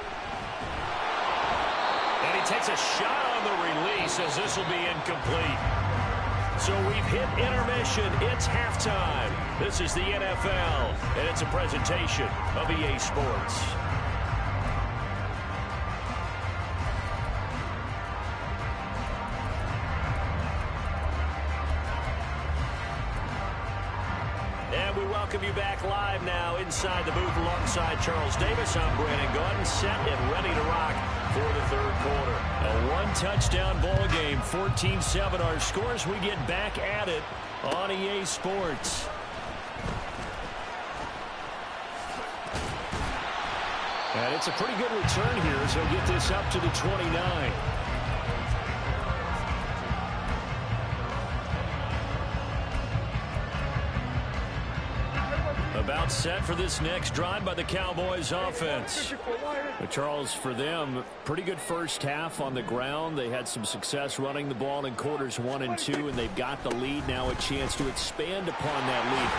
And he takes a shot on the release as this will be incomplete. So we've hit intermission. It's halftime. This is the NFL, and it's a presentation of EA Sports. And we welcome you back live now inside the booth alongside Charles Davis. I'm Brandon Gaudin, set and ready to rock for the third quarter. A one-touchdown ball game, 14-7 our scores. We get back at it on EA Sports. And it's a pretty good return here, so get this up to the 29. About set for this next drive by the Cowboys offense. But Charles, for them, pretty good first half on the ground. They had some success running the ball in quarters 1 and 2, and they've got the lead. Now a chance to expand upon that lead.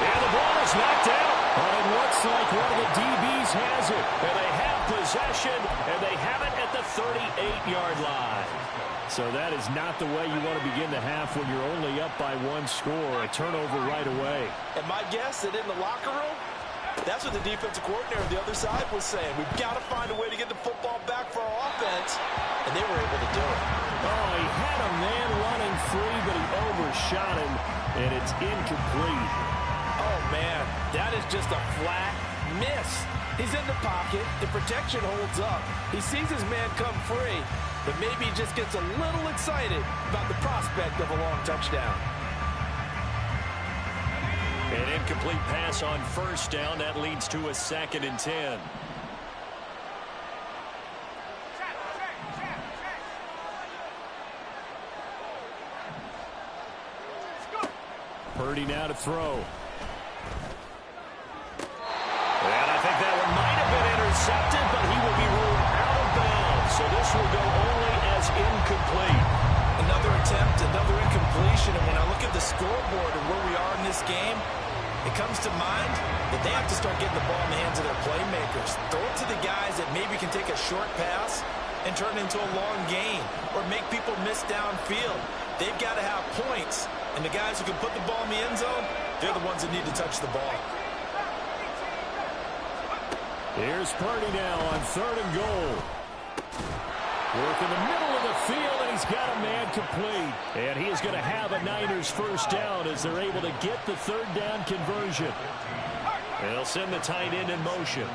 And the ball is knocked out. But it looks like one of the DBs has it. And they have possession, and they have it at the 38-yard line. So that is not the way you want to begin the half when you're only up by 1 score. A turnover right away. And my guess that in the locker room, that's what the defensive coordinator on the other side was saying. We've got to find a way to get the football back for our offense. And they were able to do it. Oh, he had a man running free, but he overshot him, and it's incomplete. Oh, man, that is just a flat miss. He's in the pocket. The protection holds up. He sees his man come free, but maybe he just gets a little excited about the prospect of a long touchdown. An incomplete pass on first down. That leads to a 2nd and 10. Purdy now to throw. And I think that one might have been intercepted, but he will be ruled out of bounds. So this will go only as incomplete. Another attempt, another incompletion. And when I look at the scoreboard and where we are in this game, it comes to mind that they have to start getting the ball in the hands of their playmakers. Throw it to the guys that maybe can take a short pass and turn it into a long gain or make people miss downfield. They've got to have points. And the guys who can put the ball in the end zone, they're the ones that need to touch the ball. Here's Purdy now on 3rd and goal. Work in the middle of the field, and he's got a man complete. And he is going to have a Niners first down as they're able to get the third down conversion. They'll send the tight end in motion.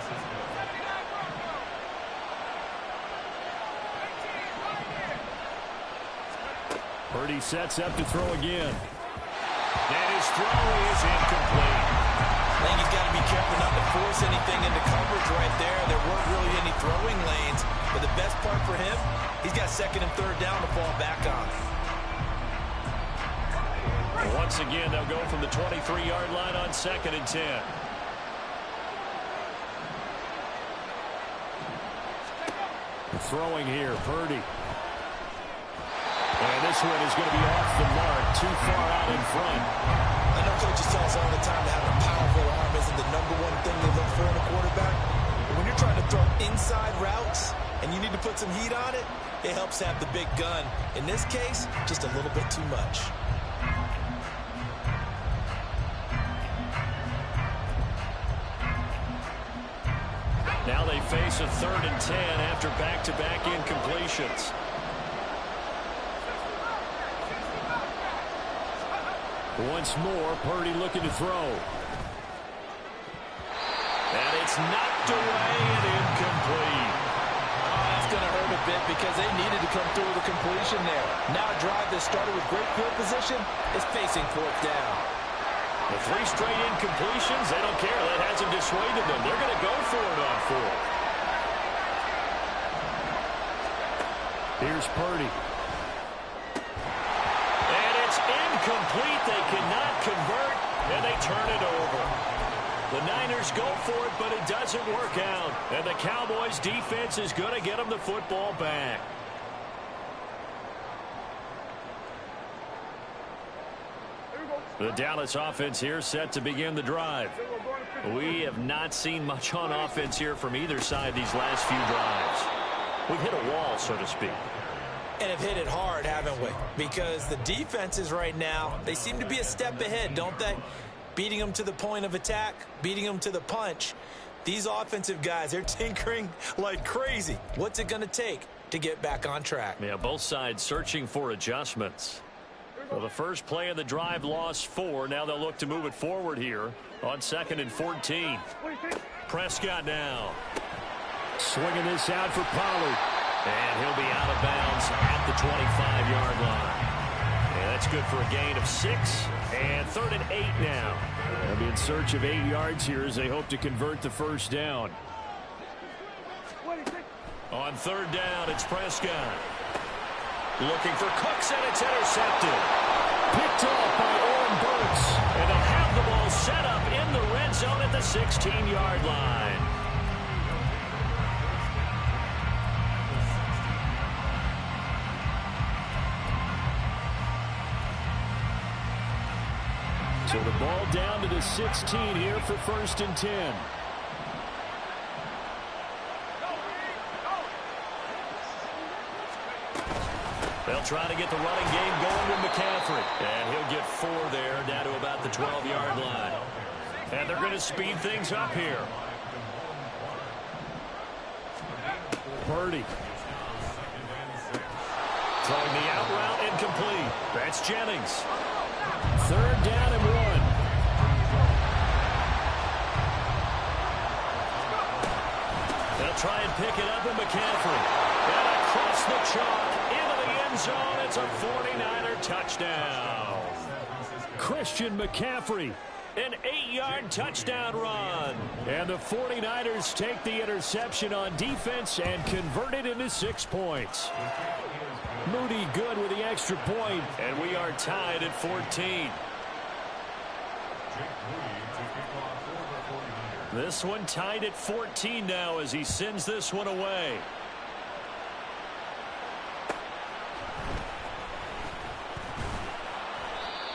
Purdy sets up to throw again. And his throw is incomplete. I think he's got to be careful not to force anything into coverage right there. There weren't really any throwing lanes. But the best part for him, he's got second and third down to fall back on. Once again, they'll go from the 23-yard line on 2nd and 10. Throwing here, Purdy. And this one is going to be off the mark, too far out in front. I know coaches tell us all the time that having a powerful arm isn't the #1 thing they look for in a quarterback. But when you're trying to throw inside routes and you need to put some heat on it, it helps have the big gun. In this case, just a little bit too much. Now they face a 3rd and 10 after back-to-back incompletions. Once more, Purdy looking to throw. And it's knocked away and incomplete. Oh, that's going to hurt a bit because they needed to come through with a completion there. Now a drive that started with great field position is facing 4th down. The 3 straight incompletions, they don't care. That hasn't dissuaded them. They're going to go for it on 4. Here's Purdy. And it's incomplete. They cannot convert, and they turn it over. The Niners go for it, but it doesn't work out. And the Cowboys' defense is going to get them the football back. The Dallas offense here set to begin the drive. We have not seen much on offense here from either side these last few drives. We've hit a wall, so to speak. And have hit it hard, haven't we? Because the defenses right now, they seem to be a step ahead, don't they? Beating them to the point of attack, beating them to the punch. These offensive guys, they're tinkering like crazy. What's it going to take to get back on track? Yeah, both sides searching for adjustments. Well, the first play of the drive lost 4. Now they'll look to move it forward here on 2nd and 14. Prescott now. Swinging this out for Pollard. And he'll be out of bounds at the 25-yard line. And that's good for a gain of 6. And 3rd and 8 now. They'll be in search of 8 yards here as they hope to convert the first down. On 3rd down, it's Prescott. Looking for Cooks, and it's intercepted. Picked off by Oren Burks. And they'll have the ball set up in the red zone at the 16-yard line. So the ball down to the 16 here for 1st and 10. They'll try to get the running game going with McCaffrey. And he'll get 4 there, down to about the 12-yard line. And they're going to speed things up here. Purdy. Throwing the out route incomplete. That's Jennings. 3rd down and 1. They'll try and pick it up with McCaffrey. And across the chalk into the end zone. It's a 49er touchdown. Christian McCaffrey. An 8-yard touchdown run. And the 49ers take the interception on defense and convert it into 6 points. Moody good with the extra point, and we are tied at 14. This one tied at 14 now as he sends this one away.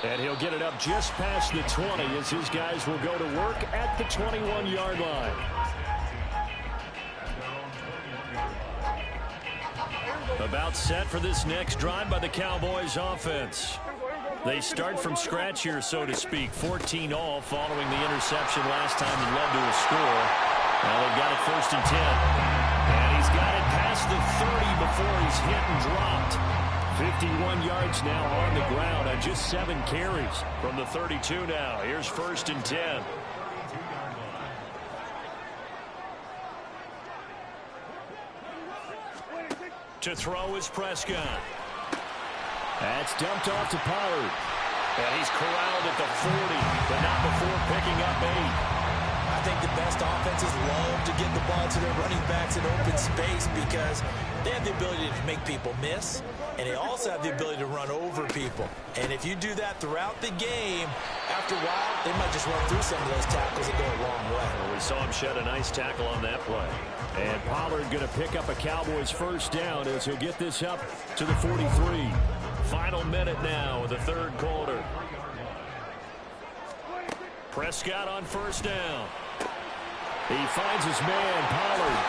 And he'll get it up just past the 20 as his guys will go to work at the 21-yard line. About set for this next drive by the Cowboys offense. They start from scratch here, so to speak. 14-all following the interception last time that led to a score. Now they've got it 1st and 10. And He's got it past the 30 before he's hit and dropped. 51 yards now on the ground on just 7 carries from the 32 now. Here's 1st and 10. To throw is Prescott. That's dumped off to Pollard. And he's corralled at the 40, but not before picking up 8. I think the best offenses love to get the ball to their running backs in open space because they have the ability to make people miss, and they also have the ability to run over people. And if you do that throughout the game, after a while, they might just run through some of those tackles and go a long way. Well, we saw him shed a nice tackle on that play. And Pollard going to pick up a Cowboys 1st down as he'll get this up to the 43. Final minute now of the 3rd quarter. Prescott on 1st down. He finds his man, Pollard.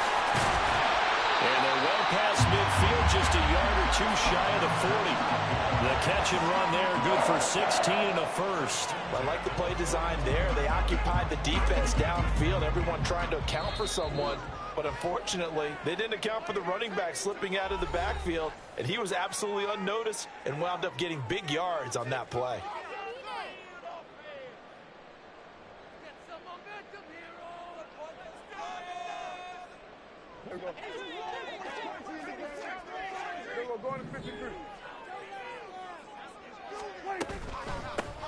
And they're well past midfield, just a yard or 2 shy of the 40. The catch and run there, good for 16 and a 1st. I like the play design there. They occupied the defense downfield, everyone trying to account for someone. But unfortunately, they didn't account for the running back slipping out of the backfield. And he was absolutely unnoticed and wound up getting big yards on that play.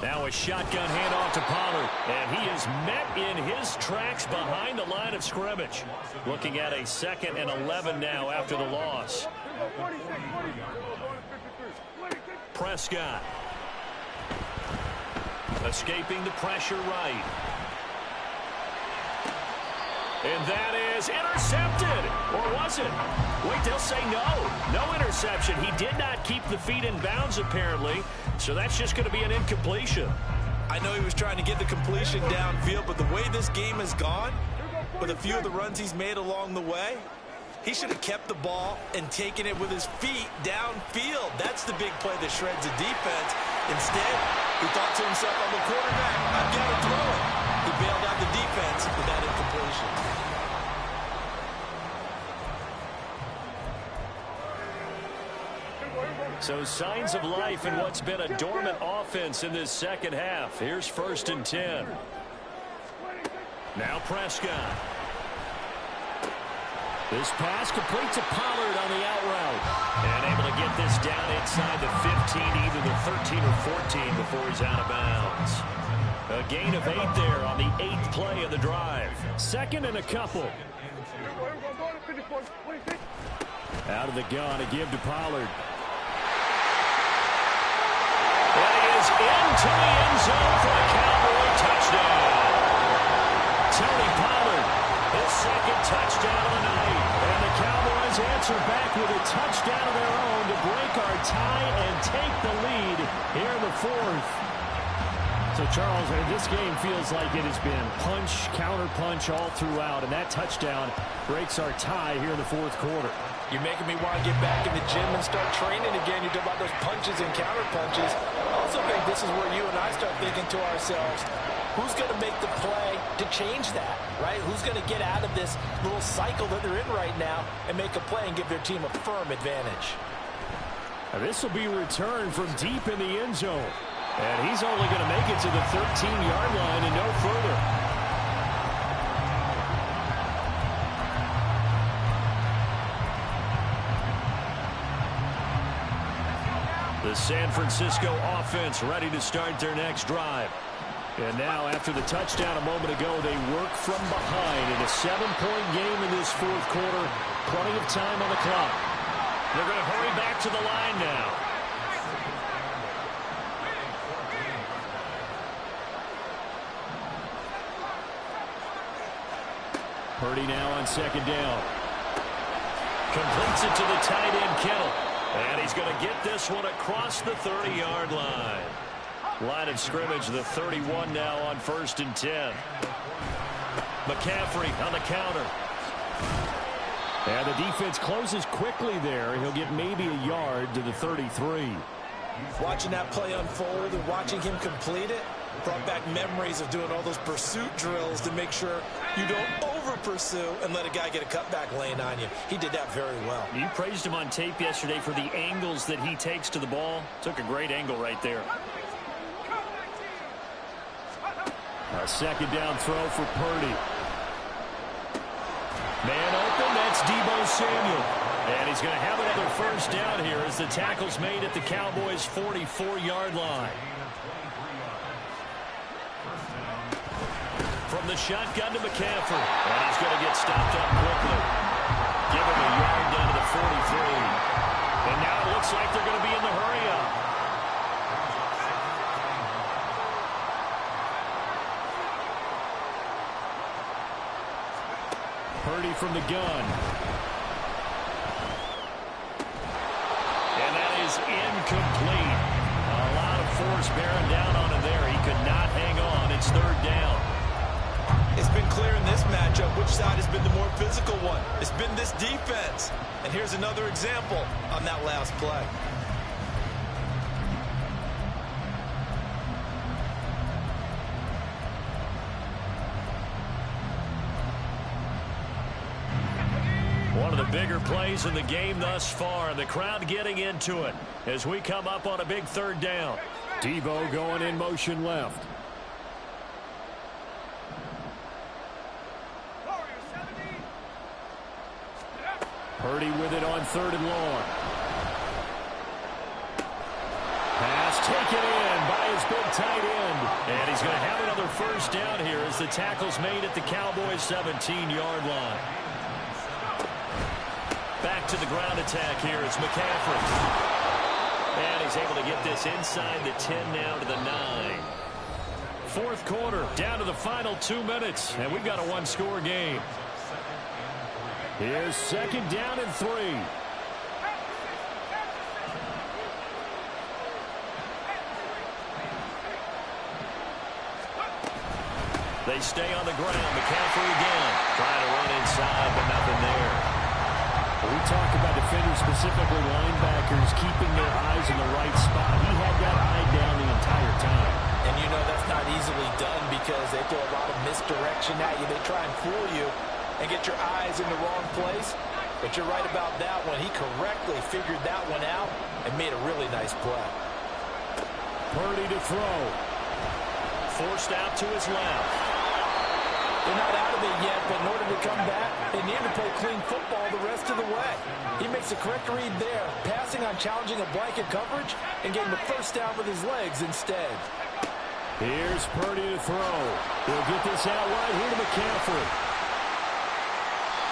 Now a shotgun handoff to Pollard, and he is met in his tracks behind the line of scrimmage. Looking at a 2nd and 11 now after the loss. Prescott. Escaping the pressure right. And that is intercepted. Or was it? Wait, they'll say no. No interception. He did not keep the feet in bounds, apparently. So that's just going to be an incompletion. I know he was trying to get the completion downfield, but the way this game has gone, with a few of the runs he's made along the way, he should have kept the ball and taken it with his feet downfield. That's the big play that shreds the defense. Instead, he thought to himself, I'm the quarterback, I've got to throw it. He bailed out the defense with that incompletion. So signs of life in what's been a dormant offense in this 2nd half. Here's 1st and 10. Now Prescott. This pass complete to Pollard on the out route. And able to get this down inside the 15, either the 13 or 14 before he's out of bounds. A gain of 8 there on the 8th play of the drive. 2nd and a couple. Out of the gun, a give to Pollard. And he is into the end zone for a Cowboy touchdown. Tony Pollard, his 2nd touchdown of the night. And the Cowboys answer back with a touchdown of their own to break our tie and take the lead here in the 4th. So, Charles, this game feels like it has been punch, counter-punch all throughout, and that touchdown breaks our tie here in the 4th quarter. You're making me want to get back in the gym and start training again. You're talking about those punches and counter-punches. I also think this is where you and I start thinking to ourselves, who's going to make the play to change that, right? Who's going to get out of this little cycle that they're in right now and make a play and give their team a firm advantage? Now this will be returned from deep in the end zone. And he's only going to make it to the 13-yard line and no further. The San Francisco offense ready to start their next drive. And now, after the touchdown a moment ago, they work from behind in a 7-point game in this 4th quarter. Plenty of time on the clock. They're going to hurry back to the line now. Purdy now on 2nd down. Completes it to the tight end, Kittle. And he's going to get this one across the 30-yard line. Line of scrimmage, the 31 now on 1st and 10. McCaffrey on the counter. And the defense closes quickly there. He'll get maybe a yard to the 33. Watching that play unfold and watching him complete it brought back memories of doing all those pursuit drills to make sure you don't pursue and let a guy get a cutback lane on you. He did that very well. You praised him on tape yesterday for the angles that he takes to the ball. Took a great angle right there. A second down throw for Purdy. Man open, that's Deebo Samuel. And he's going to have another first down here as the tackle's made at the Cowboys' 44-yard line. From the shotgun to McCaffrey. And he's going to get stopped up quickly. Give him a yard down to the 43. And now it looks like they're going to be in the hurry-up. Purdy from the gun. And that is incomplete. A lot of force bearing down on him there. He could not hang on. It's third down. It's been clear in this matchup which side has been the more physical one. It's been this defense. And here's another example on that last play. One of the bigger plays in the game thus far, and the crowd getting into it as we come up on a big third down. Deebo going in motion left. Purdy with it on third and long. Pass taken in by his big tight end. And he's going to have another first down here as the tackle's made at the Cowboys' 17-yard line. Back to the ground attack here. It's McCaffrey. And he's able to get this inside the 10 now to the 9. Fourth quarter, down to the final 2 minutes. And we've got a one-score game. Here's second down and 3. They stay on the ground. McCaffrey again. Trying to run inside, but nothing there. We talked about defenders, specifically linebackers, keeping their eyes in the right spot. He had that eye down the entire time. And you know that's not easily done because they throw a lot of misdirection at you. They try and fool you and get your eyes in the wrong place. But you're right about that one. He correctly figured that one out and made a really nice play. Purdy to throw. Forced out to his left. They're not out of it yet, but in order to come back, they need to play clean football the rest of the way. He makes the correct read there, passing on challenging a blanket coverage and getting the first down with his legs instead. Here's Purdy to throw. He'll get this out right here to McCaffrey.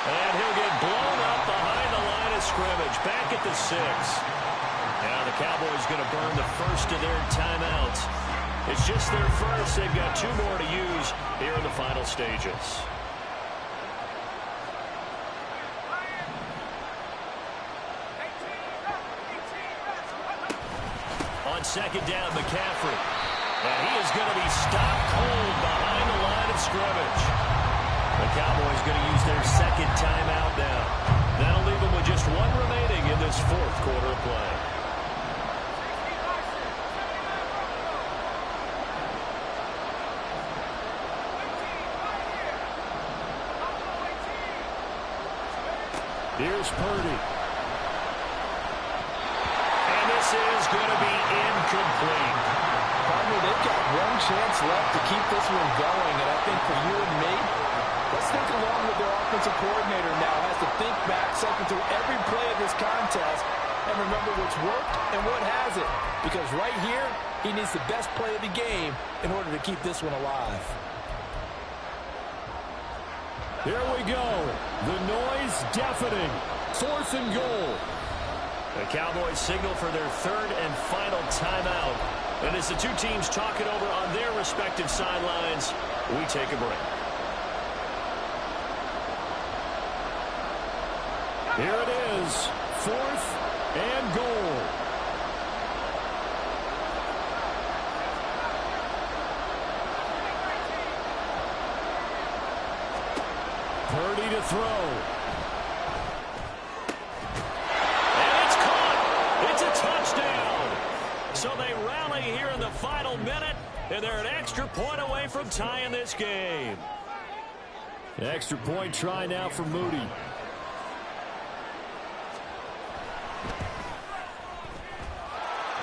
And he'll get blown up behind the line of scrimmage, back at the 6. Now the Cowboys going to burn the first of their timeouts. It's just their first. They've got 2 more to use here in the final stages. On second down, McCaffrey. And he is going to be stopped cold behind the line of scrimmage. The Cowboys going to use their second timeout now. That'll leave them with just 1 remaining in this fourth quarter of play. Here's Purdy. And this is going to be incomplete. Partner, they've got 1 chance left to keep this one going, and I think for you and me, let's think along with their offensive coordinator now. Has to think back, cycle through every play of this contest, and remember what's worked and what hasn't. Because right here, he needs the best play of the game in order to keep this one alive. Here we go. The noise deafening. 4th and goal. The Cowboys signal for their 3rd and final timeout. And as the 2 teams talk it over on their respective sidelines, we take a break. Here it is. 4th and goal. Purdy to throw. And it's caught. It's a touchdown. So they rally here in the final minute, and they're an extra point away from tying this game. Extra point try now for Moody.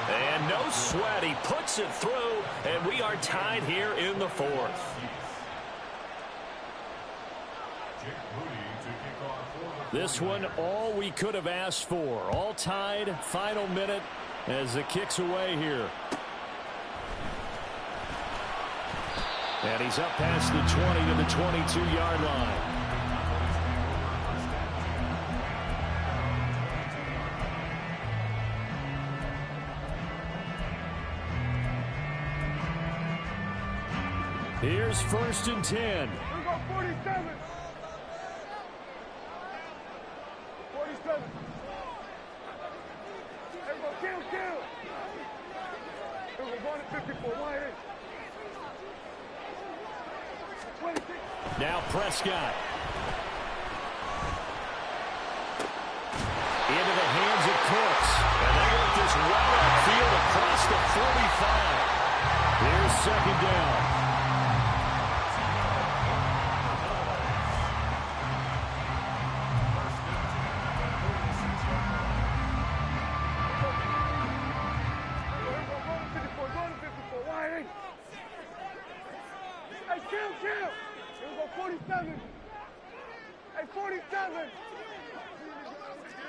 And no sweat. He puts it through, and we are tied here in the fourth. This one, all we could have asked for. All tied, final minute as the kick's away here. And he's up past the 20 to the 22-yard line. Here's 1st and 10. Here we go, 47. 47. Here we go, kill. Here we go, going to 54. Wide in. 26. Now Prescott. Into the hands of Cooks. And they work this well upfield across the 45. Here's 2nd down. Here we go, 47. Hey, 47.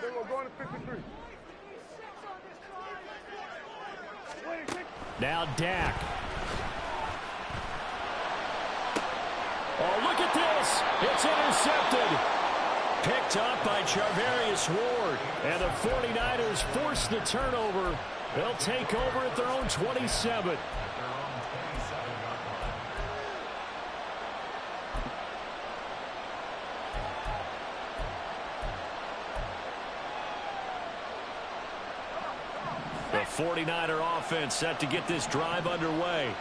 Then we're going to 53. 26. Now Dak. Oh, look at this. It's intercepted. Picked up by Charvarius Ward. And the 49ers force the turnover. They'll take over at their own 27. The 49er offense set to get this drive underway.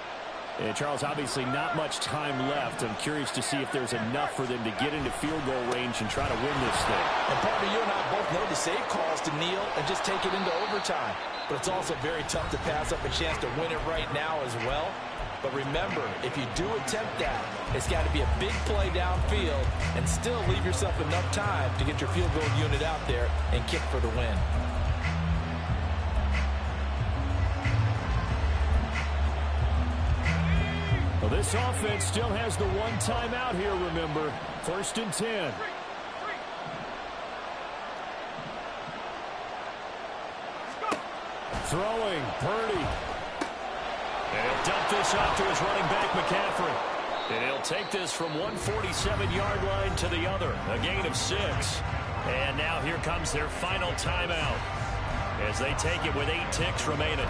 And Charles, obviously not much time left. I'm curious to see if there's enough for them to get into field goal range and try to win this thing. And partner, you and I both know the save calls to kneel and just take it into overtime. But it's also very tough to pass up a chance to win it right now as well. But remember, if you do attempt that, it's got to be a big play downfield and still leave yourself enough time to get your field goal unit out there and kick for the win. Well, this offense still has the one timeout here, remember. 1st and 10. Throwing, Purdy. And he'll dump this off to his running back, McCaffrey. And he'll take this from 147-yard line to the other. A gain of 6. And now here comes their final timeout as they take it with 8 ticks remaining.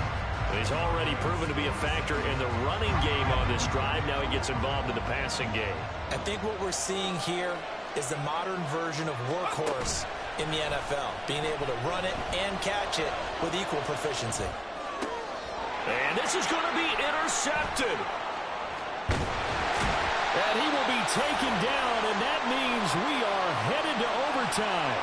He's already proven to be a factor in the running game on this drive. Now he gets involved in the passing game. I think what we're seeing here is the modern version of workhorse in the NFL, being able to run it and catch it with equal proficiency. And this is going to be intercepted. And he will be taken down, and that means we are headed to overtime.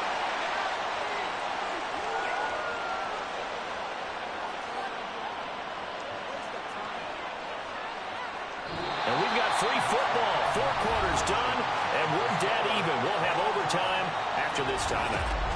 And we've got free football. 4 quarters done, and we're dead even. We'll have overtime after this timeout.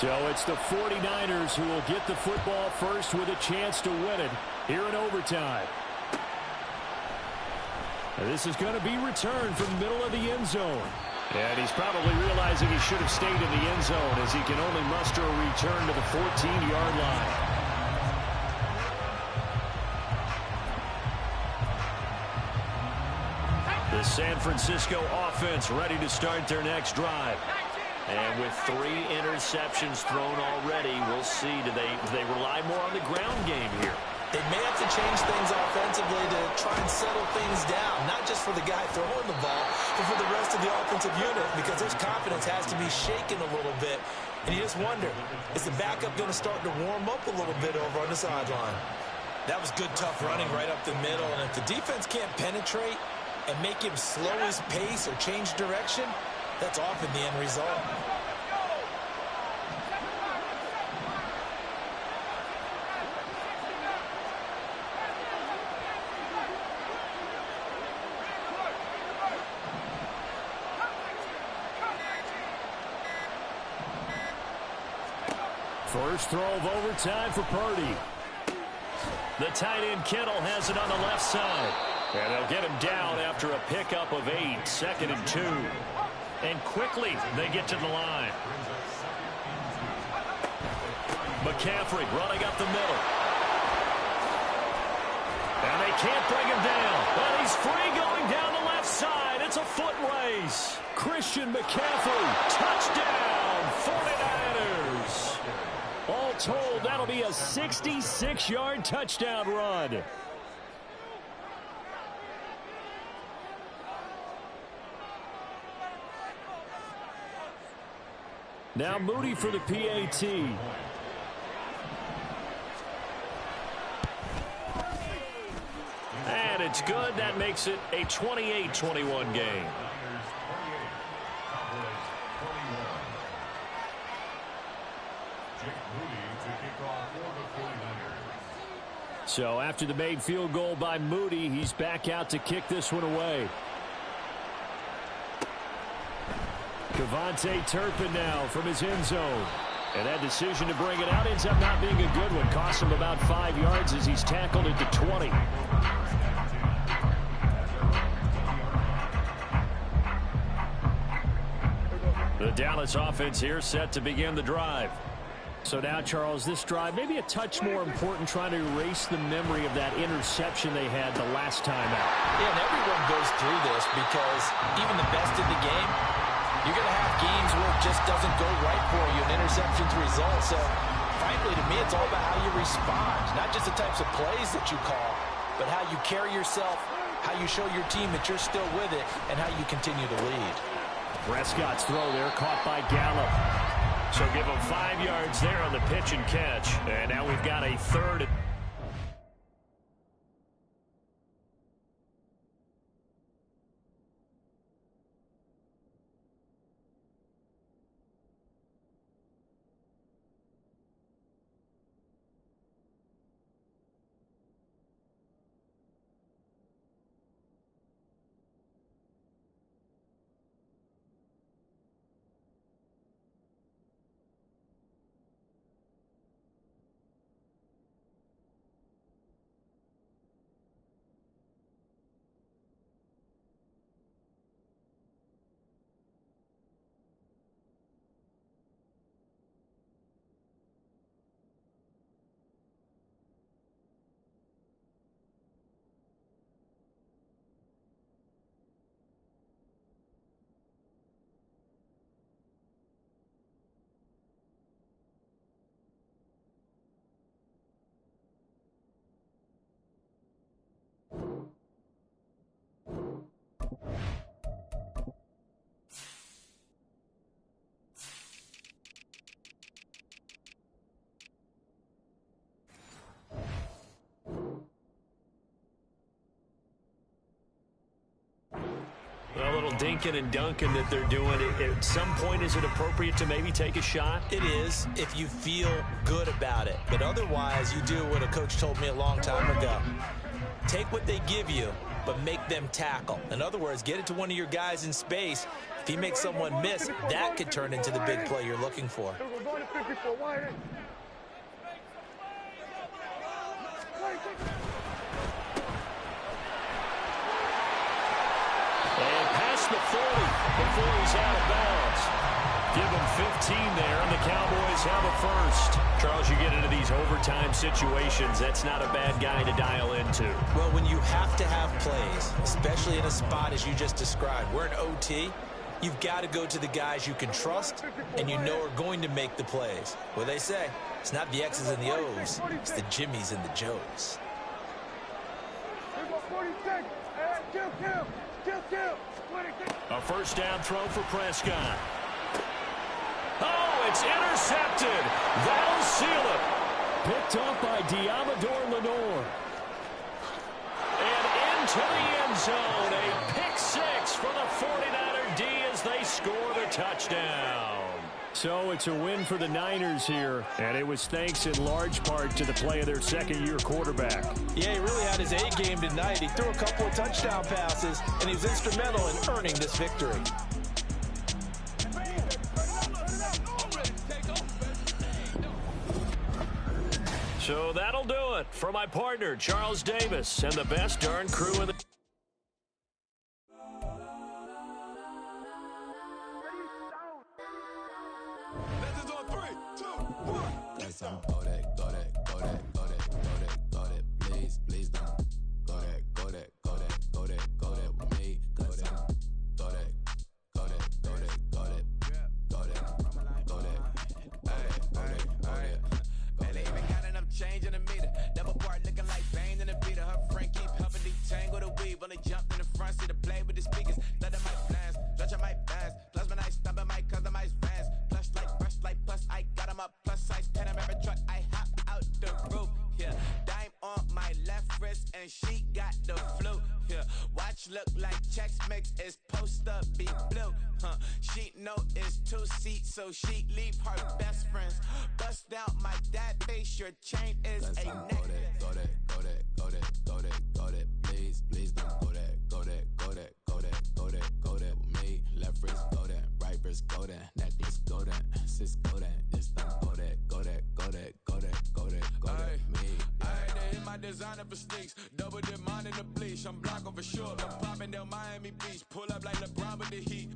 So it's the 49ers who will get the football first with a chance to win it here in overtime. And this is going to be returned from the middle of the end zone. And he's probably realizing he should have stayed in the end zone as he can only muster a return to the 14-yard line. The San Francisco offense ready to start their next drive. And with 3 interceptions thrown already, we'll see. Do they rely more on the ground game here? They may have to change things offensively to try and settle things down, not just for the guy throwing the ball, but for the rest of the offensive unit, because his confidence has to be shaken a little bit. And you just wonder, is the backup going to start to warm up a little bit over on the sideline? That was good, tough running right up the middle. And if the defense can't penetrate and make him slow his pace or change direction, that's often the end result. First throw of overtime for Purdy. The tight end Kittle has it on the left side. And they'll get him down after a pickup of 8, 2nd and 2. And quickly they get to the line. McCaffrey running up the middle. And they can't bring him down. But he's free going down the left side. It's a foot race. Christian McCaffrey, touchdown, 49ers. All told, that'll be a 66-yard touchdown run. Now Moody for the PAT. And it's good. That makes it a 28-21 game. So after the made field goal by Moody, he's back out to kick this one away. Devontae Turpin now from his end zone. And that decision to bring it out ends up not being a good one. Costs him about 5 yards as he's tackled at the 20. The Dallas offense here set to begin the drive. So now, Charles, this drive maybe a touch more important, trying to erase the memory of that interception they had the last time out. Yeah, and everyone goes through this because even the best in the game, you're going to have games where it just doesn't go right for you, and interceptions result. So, frankly, to me, it's all about how you respond, not just the types of plays that you call, but how you carry yourself, how you show your team that you're still with it, and how you continue to lead. Prescott's throw there caught by Gallup. So give him 5 yards there on the pitch and catch. And now we've got a third. A little dinking and dunking that they're doing. At some point, is it appropriate to maybe take a shot? It is if you feel good about it. But otherwise, you do what a coach told me a long time ago. Take what they give you, but make them tackle. In other words, get it to one of your guys in space. If he makes someone miss, that could turn into the big play you're looking for. And past the 40 before he's out of bounds. Give him 15 there, and the Cowboys have a first. Charles, you get into these overtime situations, that's not a bad guy to dial into. Well, when you have to have plays, especially in a spot as you just described, we're in OT, you've got to go to the guys you can trust and you know are going to make the plays. What they say, it's not the X's and the O's, it's the Jimmies and the Joes. A first down throw for Prescott. Oh, it's intercepted. That'll seal it. Picked off by Diamador Lenore. And into the end zone. A pick six for the 49er D as they score the touchdown. So it's a win for the Niners here, and it was thanks in large part to the play of their second-year quarterback. Yeah, he really had his A game tonight. He threw a couple of touchdown passes, and he was instrumental in earning this victory. So that'll do it for my partner, Charles Davis, and the best darn crew in the... and she got the flu. Yeah, watch look like checks mix is post up be blue. She know it's 2 seats, so she leave her best friends. Bust out my dad face, your chain is a necklace. Go that, please don't go that with me. Left wrist go that, right wrist go that, necklace go that, sis go that, just don't go that me. I had to hit my designer for sneaks, double dip mine in the bleach. I'm blocking for sure, I'm popping down Miami Beach, pull up like LeBron with the heat.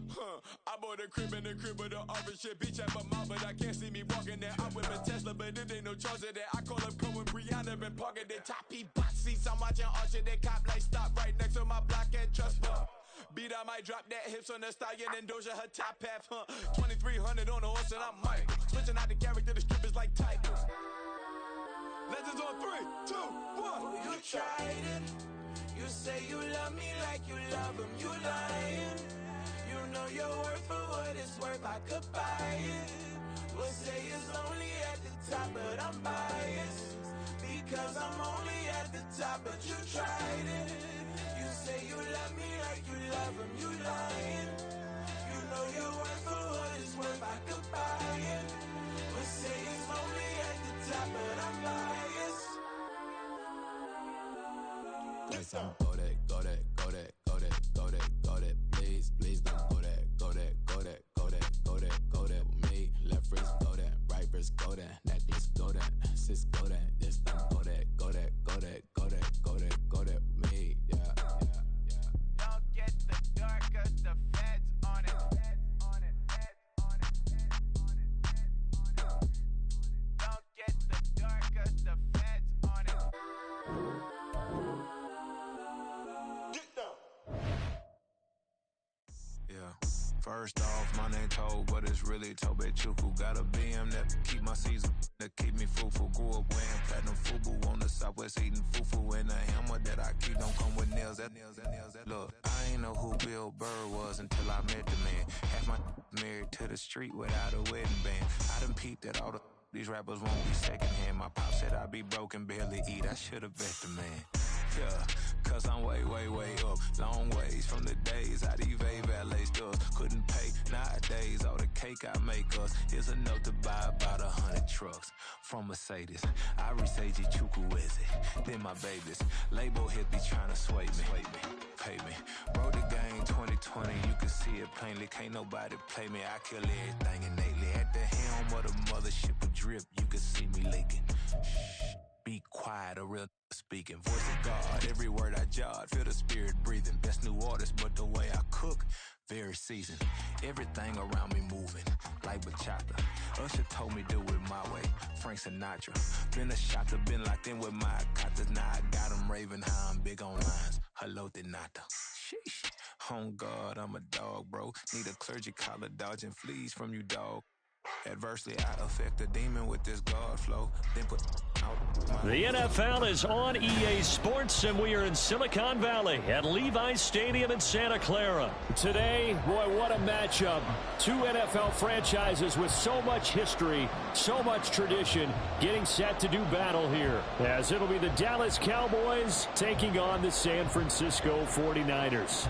I bought a crib in the crib with the office shit, bitch at my mouth, but I can't see me walking there. I'm with a Tesla, but it ain't no charge of that. I call up Cohen, Brianna, been parking the top box seats. I'm watching Archer, they cop like stop right next to my block and trust fund. Beat, I might drop that hips on the stallion and Doja her top half, 2300 on the horse and I'm Mike. Switching out the character, the strip is like Tigers. Legends on 3, 2, 1. You tried it. You say you love me like you love him. You lying. You know your worth for what it's worth. I could buy it. We'll say it's only at the top, but I'm biased because I'm only at the top. But you tried it. You say you love me like you love him. You lying. You know your worth for what it's worth. I could buy it. We'll say it's only at the top, but I'm biased. Yes, I'm go that, please don't go that with me. Left wrist go that, right wrist go that, necklace go that, sis go that, just don't go that with me. Yeah. Don't get the dark 'cause the feds on it. Don't get the dark 'cause the feds on it. Yeah. First off, my name Toad, but it's really Tobe Chuku. Got a BM that keep my season, that keep me fufu. Grew up wearing platinum fubu on the southwest, eating fufu. And a hammer that I keep don't come with nails. Look, I ain't know who Bill Burr was until I met the man. Half my married to the street without a wedding band. I done peeped that all these rappers won't be secondhand. My pop said I'd be broken, barely eat. I should've bet the man. Yeah, cause I'm way up. Long ways from the days I eBay valet stores. Couldn't pay nowadays. All the cake I make us is enough to buy about 100 trucks from Mercedes. I resage Chukwueze, then my babies. Label hit be trying to sway me. Pay me. Bro, the game 2020, you can see it plainly. Can't nobody play me. I kill everything innately. At the helm of the mothership with drip, you can see me leaking. Shh, be quiet, a real speaking. Voice of God, every word I jot. Feel the spirit breathing. Best new artist, but the way I cook, very seasoned. Everything around me moving, like bachata. Usher told me do it my way. Frank Sinatra. Been a shotter, been locked in with my katas. Now I got them raving how I'm big on lines. Hello, Denata. Sheesh. On God, I'm a dog, bro. Need a clergy collar, dodging fleas from you, dog. Adversely, I affect the demon with this guard flow. Then put out. The NFL is on EA Sports, and we are in Silicon Valley at Levi's Stadium in Santa Clara. Today, boy, what a matchup. Two NFL franchises with so much history, so much tradition, getting set to do battle here. As it'll be the Dallas Cowboys taking on the San Francisco 49ers.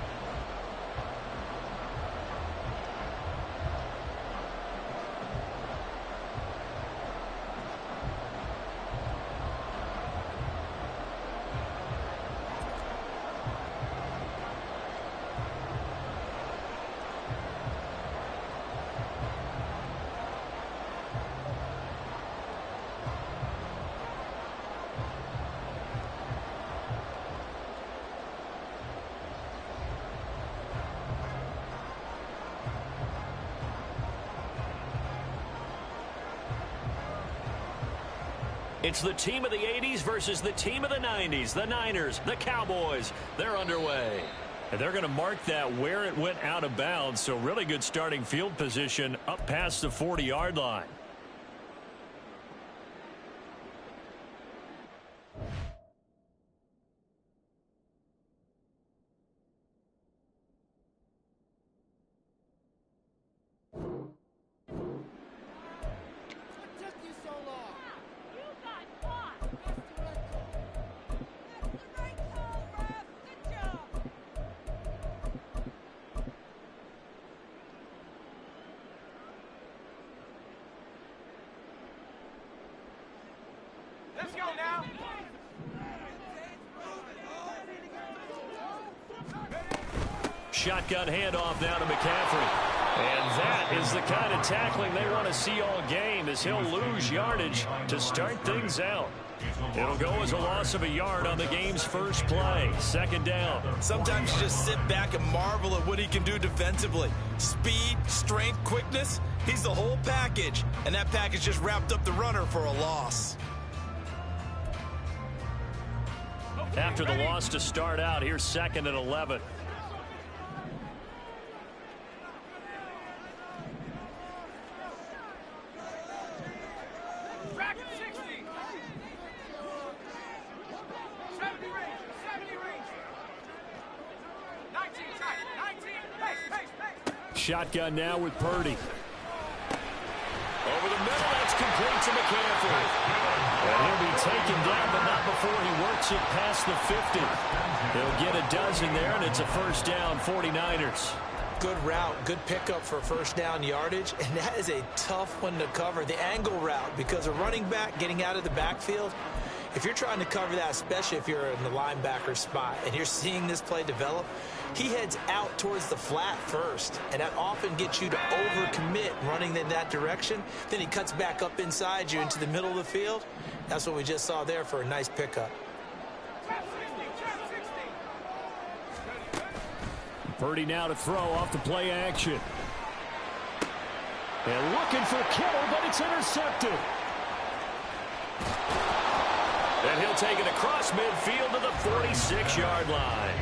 It's the team of the 80s versus the team of the 90s. The Niners, the Cowboys, they're underway. And they're going to mark that where it went out of bounds. So really good starting field position up past the 40-yard line. Let's go now. Shotgun handoff now to McCaffrey. And that is the kind of tackling they want to see all game, as he'll lose yardage to start things out. It'll go as a loss of a yard on the game's first play. Second down. Sometimes you just sit back and marvel at what he can do defensively. Speed, strength, quickness. He's the whole package. And that package just wrapped up the runner for a loss. After the loss to start out, here's second and 11. Track 60. 70 range. 70 range. 19 tight. 19. Pace. Shotgun now with Purdy. Over the middle, that's complete to McCaffrey. And he'll be taken down, but not before he works it past the 50. He'll get a dozen there, and it's a first down, 49ers. Good route, good pickup for first down yardage, and that is a tough one to cover, the angle route, because a running back getting out of the backfield, if you're trying to cover that, especially if you're in the linebacker spot, and you're seeing this play develop, he heads out towards the flat first, and that often gets you to overcommit running in that direction. Then he cuts back up inside you into the middle of the field. That's what we just saw there for a nice pickup. Purdy now to throw off the play action. And looking for Kittle, but it's intercepted. And he'll take it across midfield to the 46-yard line.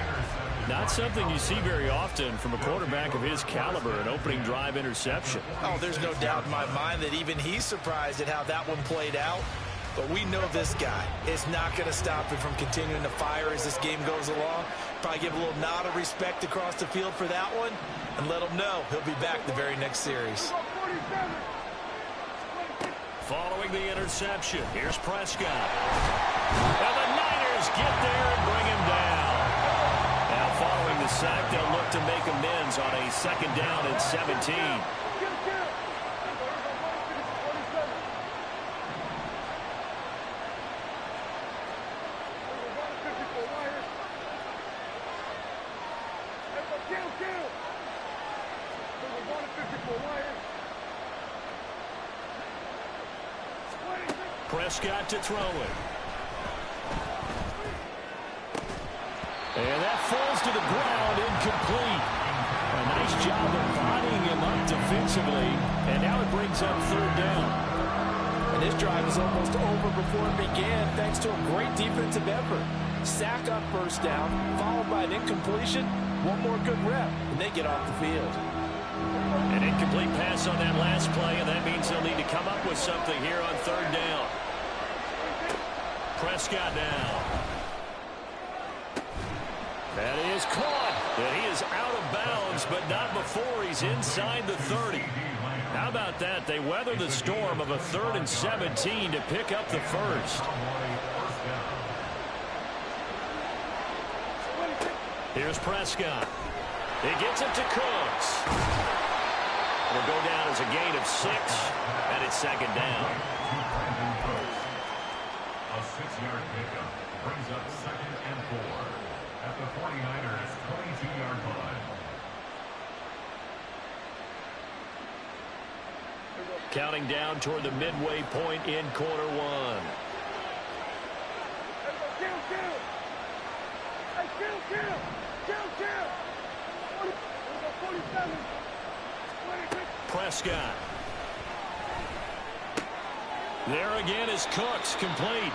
Not something you see very often from a quarterback of his caliber, an opening drive interception. Oh, there's no doubt in my mind that even he's surprised at how that one played out. But we know this guy is not going to stop him from continuing to fire as this game goes along. Probably give a little nod of respect across the field for that one and let him know he'll be back the very next series. Following the interception, here's Prescott. And the Niners get there and bring him down. Now following the sack, they'll look to make amends on a second down and 17. Prescott to throw it. And that falls to the ground, incomplete. A nice job of bodying him up defensively, and now it brings up third down. And this drive is almost over before it began, thanks to a great defensive effort. Sack on first down, followed by an incompletion, one more good rep, and they get off the field. An incomplete pass on that last play, and that means they'll need to come up with something here on third down. Prescott now. That is caught. And he is out of bounds, but not before he's inside the 30. How about that? They weather the storm of a 3rd and 17 to pick up the first. Here's Prescott. He gets it to Cooks. It'll go down as a gain of 6, and it's second down. A 6-yard pickup brings up 2nd and 4 at the 49ers 22-yard line. Counting down toward the midway point in quarter one. Prescott. There again is Cooks, complete.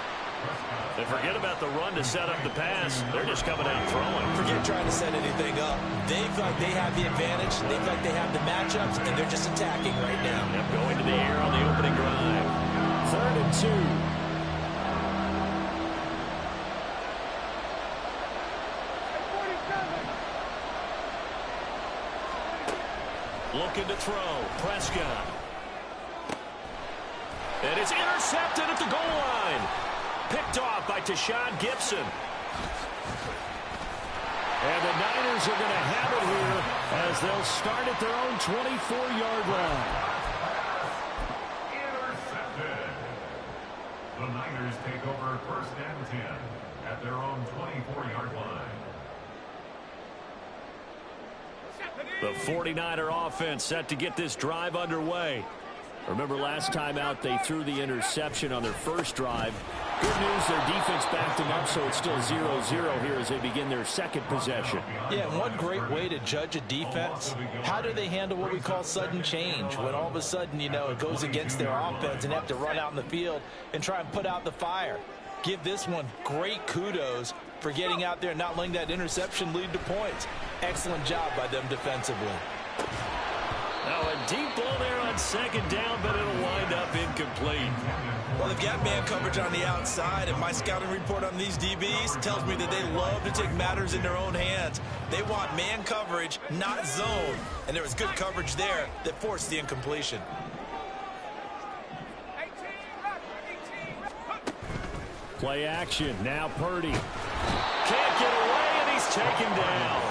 They forget about the run to set up the pass. They're just coming out throwing. Forget trying to set anything up. They feel like they have the advantage. They feel like they have the matchups, and they're just attacking right now. Yep, going to the air on the opening drive. 3rd and 2. Looking to throw. Prescott. And it's intercepted at the goal line. Picked off by Tashawn Gibson. And the Niners are going to have it here as they'll start at their own 24-yard line. Intercepted. The Niners take over 1st and 10 at their own 24-yard line. The 49er offense set to get this drive underway. Remember last time out they threw the interception on their first drive. Good news, their defense backed them up, so it's still 0-0 here as they begin their second possession. Yeah, and one great way to judge a defense, how do they handle what we call sudden change? When all of a sudden, you know, it goes against their offense and they have to run out in the field and try and put out the fire. Give this one great kudos for getting out there and not letting that interception lead to points. Excellent job by them defensively. Now a deep ball there on 2nd down, but it'll wind up incomplete. Well, they've got man coverage on the outside, and my scouting report on these DBs tells me that they love to take matters in their own hands. They want man coverage, not zone, and there was good coverage there that forced the incompletion. Play action, now Purdy. Can't get away, and he's taken down.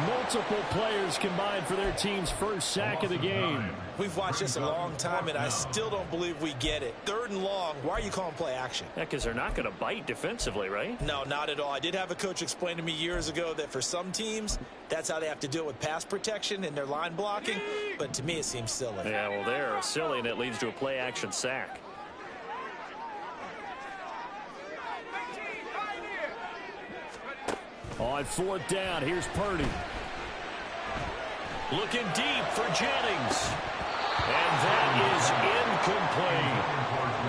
Multiple players combined for their team's first sack of the game. We've watched this a long time, and I still don't believe we get it. 3rd and long, why are you calling play action? Yeah, because they're not going to bite defensively, right? No, not at all. I did have a coach explain to me years ago that for some teams, that's how they have to deal with pass protection and their line blocking, but to me it seems silly. Yeah, well, they're silly, and it leads to a play action sack. On 4th down, here's Purdy. Looking deep for Jennings. And that is incomplete.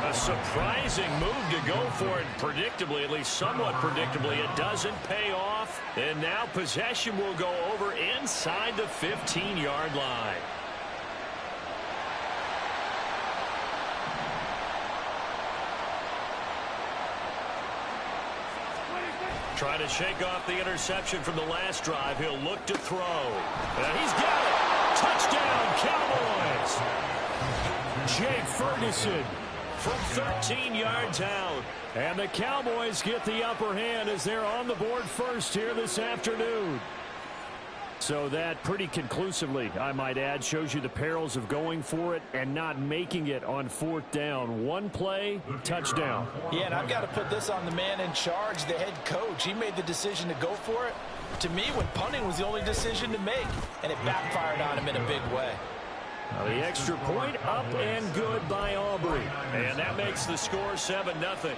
A surprising move to go for it. Predictably, at least somewhat predictably, it doesn't pay off. And now possession will go over inside the 15-yard line. Trying to shake off the interception from the last drive. He'll look to throw. And he's got it. Touchdown, Cowboys. Jake Ferguson from 13 yards out. And the Cowboys get the upper hand as they're on the board first here this afternoon. So that pretty conclusively, I might add, shows you the perils of going for it and not making it on 4th down. One play, touchdown. Yeah, and I've got to put this on the man in charge, the head coach. He made the decision to go for it. To me, when punting was the only decision to make, and it backfired on him in a big way. Now the extra point up and good by Aubrey. And that makes the score 7-0.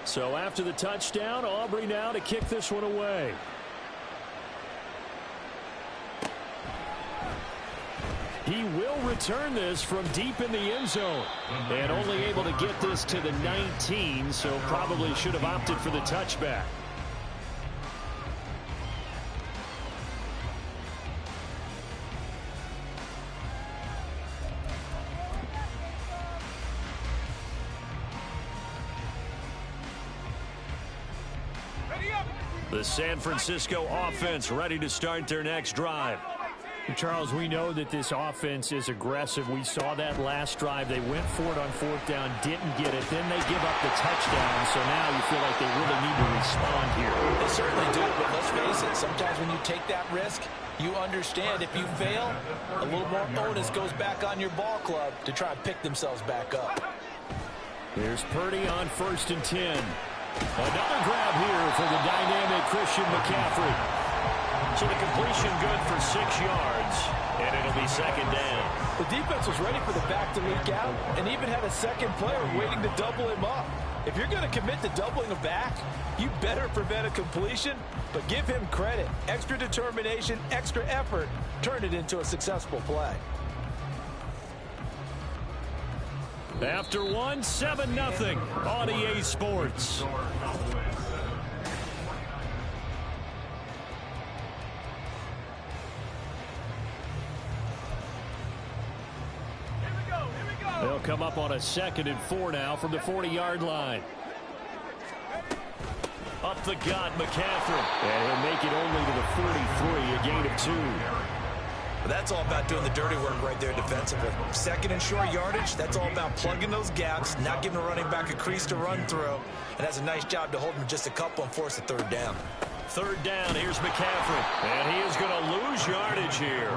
So after the touchdown, Aubrey now to kick this one away. He will return this from deep in the end zone. And only able to get this to the 19, so probably should have opted for the touchback. The San Francisco offense ready to start their next drive. Charles, we know that this offense is aggressive. We saw that last drive. They went for it on fourth down, didn't get it. Then they give up the touchdown. So now you feel like they really need to respond here. They certainly do, but let's face it, sometimes when you take that risk, you understand if you fail, a little more onus goes back on your ball club to try and pick themselves back up. Here's Purdy on 1st and 10. Another grab here for the dynamic Christian McCaffrey. So the completion good for 6 yards, and it'll be second down. The defense was ready for the back to leak out and even had a second player waiting to double him up. If you're going to commit to doubling a back, you better prevent a completion, but give him credit. Extra determination, extra effort, turn it into a successful play. After 7-0 on EA Sports. They'll come up on a 2nd and 4 now from the 40-yard line. Up the gut, McCaffrey. And he'll make it only to the 43, a gain of 2. That's all about doing the dirty work right there defensively. 2nd and short yardage, that's all about plugging those gaps, not giving a running back a crease to run through. And that's a nice job to hold him just a couple and force a 3rd down. 3rd down, here's McCaffrey. And he is going to lose yardage here.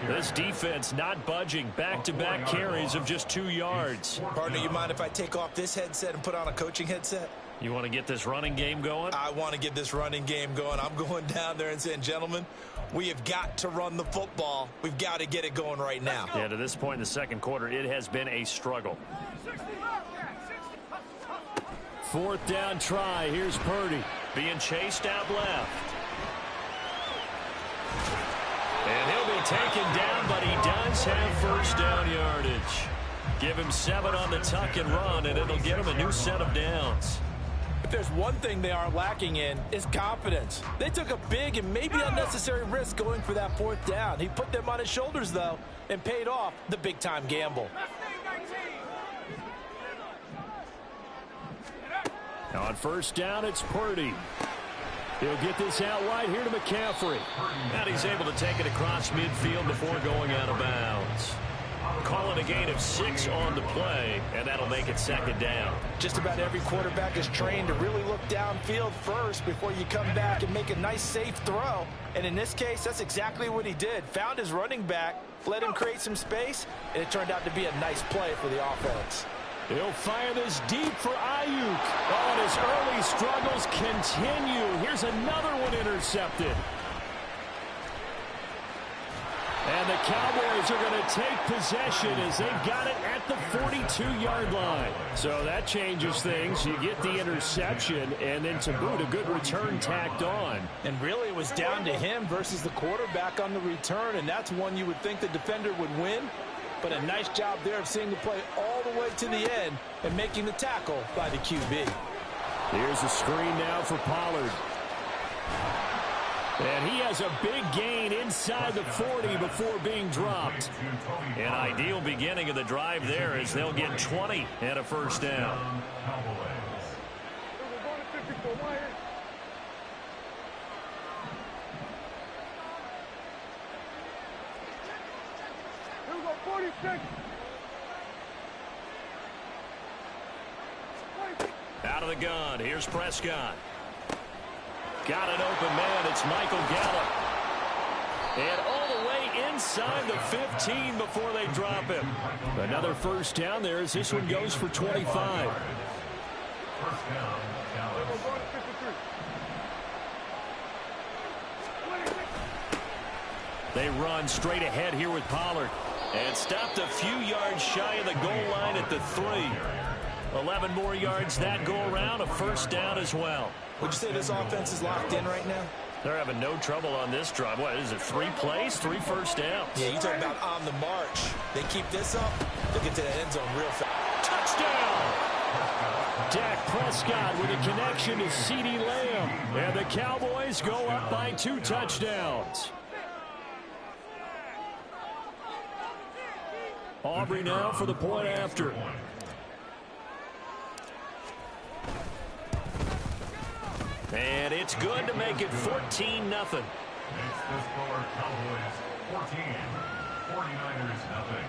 This defense not budging. Back-to-back carries of just 2 yards. Partner, you mind if I take off this headset and put on a coaching headset? You want to get this running game going? I want to get this running game going. I'm going down there and saying, gentlemen, we have got to run the football. We've got to get it going right now. Yeah, to this point in the second quarter, it has been a struggle. 4th down try. Here's Purdy being chased out left. And he'll be taken down, but he does have 1st down yardage. Give him 7 on the tuck and run, and it'll get him a new set of downs. If there's one thing they are lacking in, is confidence. They took a big and maybe unnecessary risk going for that 4th down. He put them on his shoulders, though, and paid off the big-time gamble. Now on 1st down, it's Purdy. He'll get this out wide here to McCaffrey. And he's able to take it across midfield before going out of bounds. Call it a gain of 6 on the play, and that'll make it 2nd down. Just about every quarterback is trained to really look downfield first before you come back and make a nice, safe throw. And in this case, that's exactly what he did. Found his running back, let him create some space, and it turned out to be a nice play for the offense. He'll fire this deep for Ayuk. Oh, and his early struggles continue. Here's another one intercepted. And the Cowboys are going to take possession as they've got it at the 42-yard line. So that changes things. You get the interception, and then to boot, a good return tacked on. And really, it was down to him versus the quarterback on the return, and that's one you would think the defender would win. But a nice job there of seeing the play all the way to the end and making the tackle by the QB. Here's a screen now for Pollard. And he has a big gain inside the 40 before being dropped. An ideal beginning of the drive there as they'll get 20 and a 1st down. Out of the gun, here's Prescott. Got an open man, it's Michael Gallup. And all the way inside the 15 before they drop him. Another 1st down there as this one goes for 25. 1st down, They run straight ahead here with Pollard. And stopped a few yards shy of the goal line at the 3. 11 more yards that go around, a 1st down as well. Would you say this offense is locked in right now? They're having no trouble on this drive. What is it, 3 plays, 3 1st downs? Yeah, you talk about on the march. They keep this up, they'll get to the end zone real fast. Touchdown! Dak Prescott with a connection to CeeDee Lamb. And the Cowboys go up by 2 touchdowns. Aubrey now for the point after. And it's good to make it 14-0. Makes the score Cowboys 14, 49ers nothing.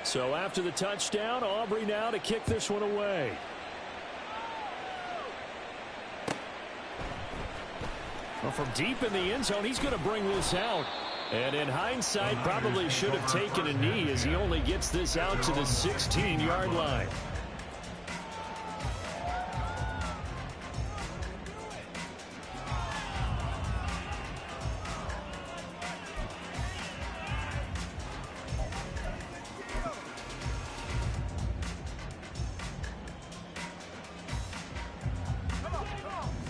So after the touchdown, Aubrey now to kick this one away. Well, from deep in the end zone, he's going to bring this out. And in hindsight, probably should have taken a knee as he only gets this out to the 16-yard line.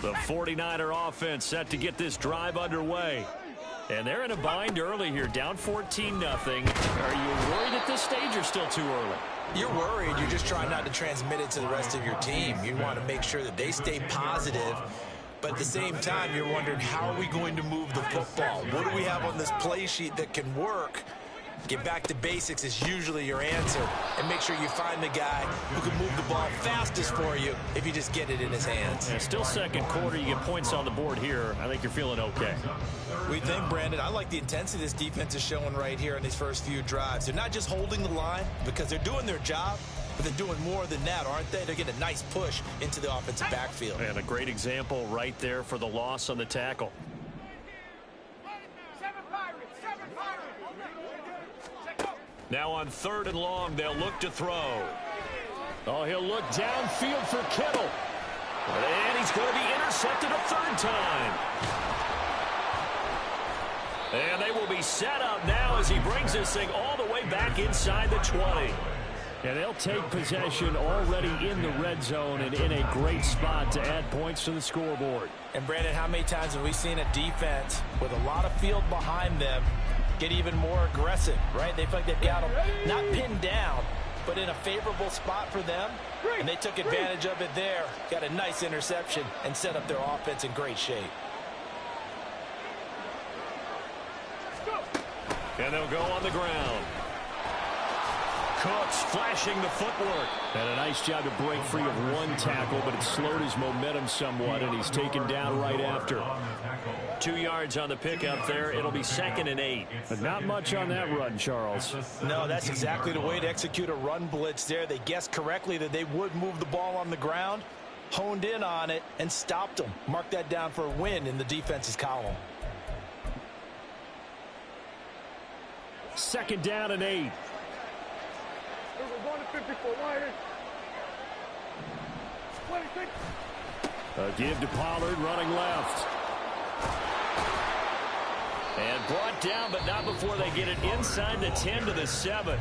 The 49er offense set to get this drive underway. And they're in a bind early here, down 14-0. Are you worried at this stage or still too early? You're worried. You're just trying not to transmit it to the rest of your team. You want to make sure that they stay positive. But at the same time, you're wondering, how are we going to move the football? What do we have on this play sheet that can work? Get back to basics is usually your answer. And make sure you find the guy who can move the ball fastest for you if you just get it in his hands. Yeah, still second quarter. You get points on the board here. I think you're feeling okay. We think, Brandon, I like the intensity this defense is showing right here in these first few drives. They're not just holding the line because they're doing their job, but they're doing more than that, aren't they? They're getting a nice push into the offensive backfield. And a great example right there for the loss on the tackle. Now on 3rd and long, they'll look to throw. Oh, he'll look downfield for Kittle. And he's going to be intercepted a 3rd time. And they will be set up now as he brings this thing all the way back inside the 20. And they'll take possession already in the red zone and in a great spot to add points to the scoreboard. And, Brandon, how many times have we seen a defense with a lot of field behind them get even more aggressive, right? They feel like they've got them not pinned down, but in a favorable spot for them. And they took advantage of it there. Got a nice interception and set up their offense in great shape. And they'll go on the ground. Cooks flashing the footwork. And a nice job to break free of one tackle, but it slowed his momentum somewhat, and he's taken down right after. 2 yards on the pickup there. It'll be 2nd and 8. But not much on that run, Charles. No, that's exactly the way to execute a run blitz there. They guessed correctly that they would move the ball on the ground, honed in on it, and stopped them. Mark that down for a win in the defense's column. 2nd down and 8. A give to Pollard, running left. And brought down, but not before they get it inside the 10 to the 7.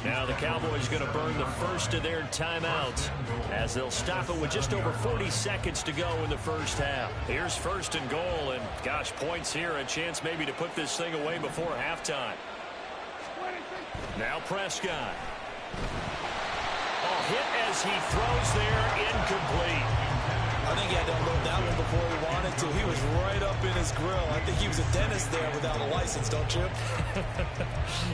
Now the Cowboys going to burn the first of their timeouts as they'll stop it with just over 40 seconds to go in the first half. Here's 1st and goal, and gosh, points here, a chance maybe to put this thing away before halftime. Now Prescott. Oh, hit as he throws there, incomplete. I think he had to unload that one before he wanted to. He was right up in his grill. I think he was a dentist there without a license, don't you?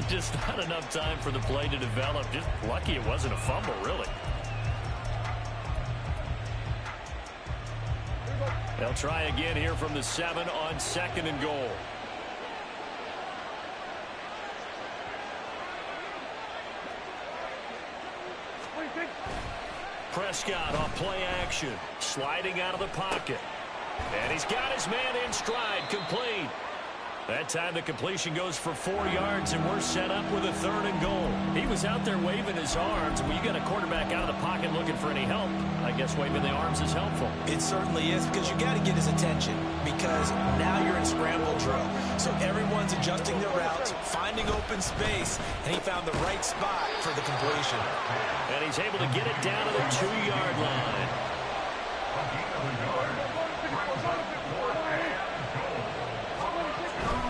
Just not enough time for the play to develop. Just lucky it wasn't a fumble, really. They'll try again here from the 7 on 2nd and goal. Prescott on play action, sliding out of the pocket. And he's got his man in stride, complete. That time the completion goes for 4 yards, and we're set up with a 3rd and goal. He was out there waving his arms. When you got a quarterback out of the pocket looking for any help, I guess waving the arms is helpful. It certainly is, because you got to get his attention, because now you're in scramble drill. So everyone's adjusting their routes, finding open space, and he found the right spot for the completion. And he's able to get it down to the 2-yard line.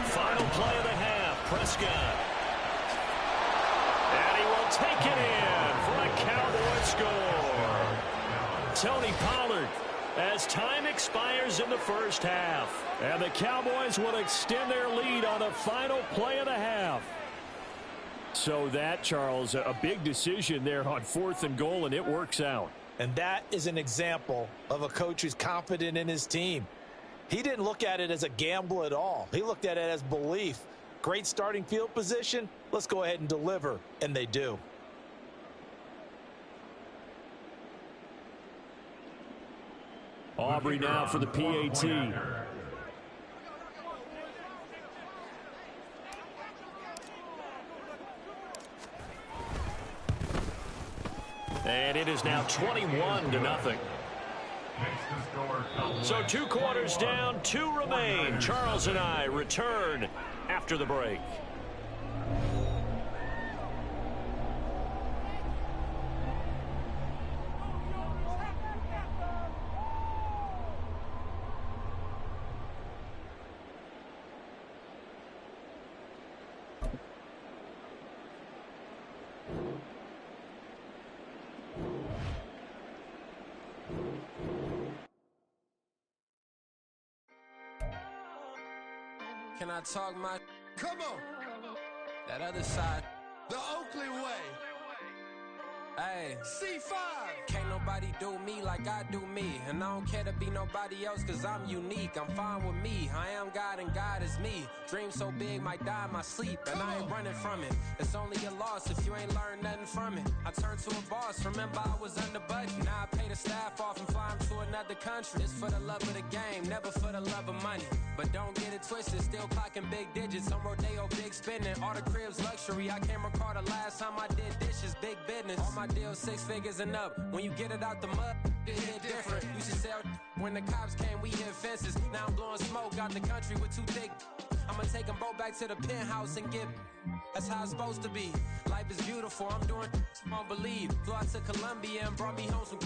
Final play of the half, Prescott. And he will take it in for a Cowboy score. Tony Pollard as time expires in the first half. And the Cowboys will extend their lead on the final play of the half. So that, Charles, a big decision there on 4th and goal, and it works out. And that is an example of a coach who's confident in his team. He didn't look at it as a gamble at all. He looked at it as belief. Great starting field position. Let's go ahead and deliver. And they do. Aubrey now for the PAT. And it is now 21-0. So 2 quarters down, 2 remain. Charles and I return after the break. Can I talk my... Come on. That other side. The Oakley way. Hey. C5. Can't nobody do me like I do me. And I don't care to be nobody else cause I'm unique. I'm fine with me. I am God and God is me. Dream so big might die in my sleep. And I ain't running from it. It's only a loss if you ain't learned nothing from it. I turned to a boss. Remember I was under budget. Now I pay the staff off and fly them to another country. It's for the love of the game, never for the love of money. But don't get it twisted, still clocking big digits. On Rodeo, big spending. All the cribs luxury. I can't recall the last time I did dishes. Big business. All my deals 6 figures and up. When you get it out the mud, it hit different. Used to sell when the cops came, we hit fences. Now I'm blowing smoke out the country with 2 thick. I'ma take them both back to the penthouse and get. That's how it's supposed to be. Life is beautiful, I'm doing I don't believe. Flew out to Colombia and brought me home some.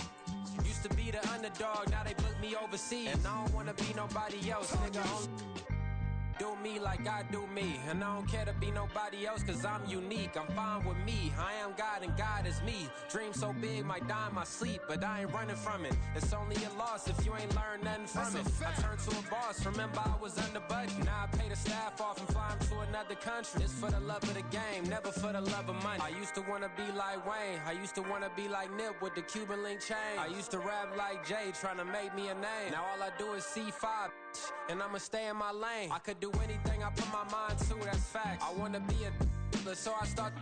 Used to be the underdog, now they book me overseas. And I don't wanna be nobody else, nigga. Do me like I do me. And I don't care to be nobody else cause I'm unique. I'm fine with me. I am God and God is me. Dream so big might die in my sleep, but I ain't running from it. It's only a loss if you ain't learned nothing from it. I turned to a boss. Remember I was under budget. Now I pay the staff off and fly them to another country. It's for the love of the game, never for the love of money. I used to wanna be like Wayne. I used to wanna be like Nip with the Cuban link chain. I used to rap like Jay, trying to make me a name. Now all I do is C5, and I'ma stay in my lane. I could do anything I put my mind to, that's fact. I wanna be a so I start.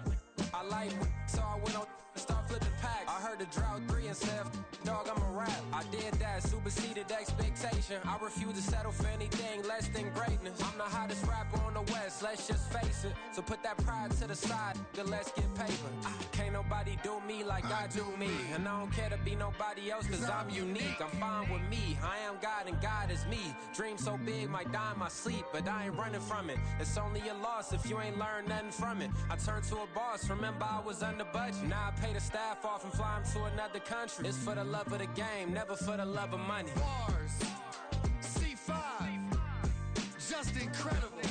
I like so I went on and start flipping packs. I heard the drought 3 and said, dog, I'm a rap. I did that, superseded expectation. I refuse to settle for anything less than greatness. I'm the hottest rapper on the West, let's just face it. So put that pride to the side, then let's get paper. Can't nobody do me like I do me. And I don't care to be nobody else cause I'm unique. I'm fine with me. I am God and God is me. Dream so big might die in my sleep, but I ain't running from it. It's only a loss if you ain't learned nothing from it. I turned to a boss, remember I was under budget. Now I pay the staff off and fly them to another country. It's for the love of the game, never for the love of money. Bars. C5. Just incredible.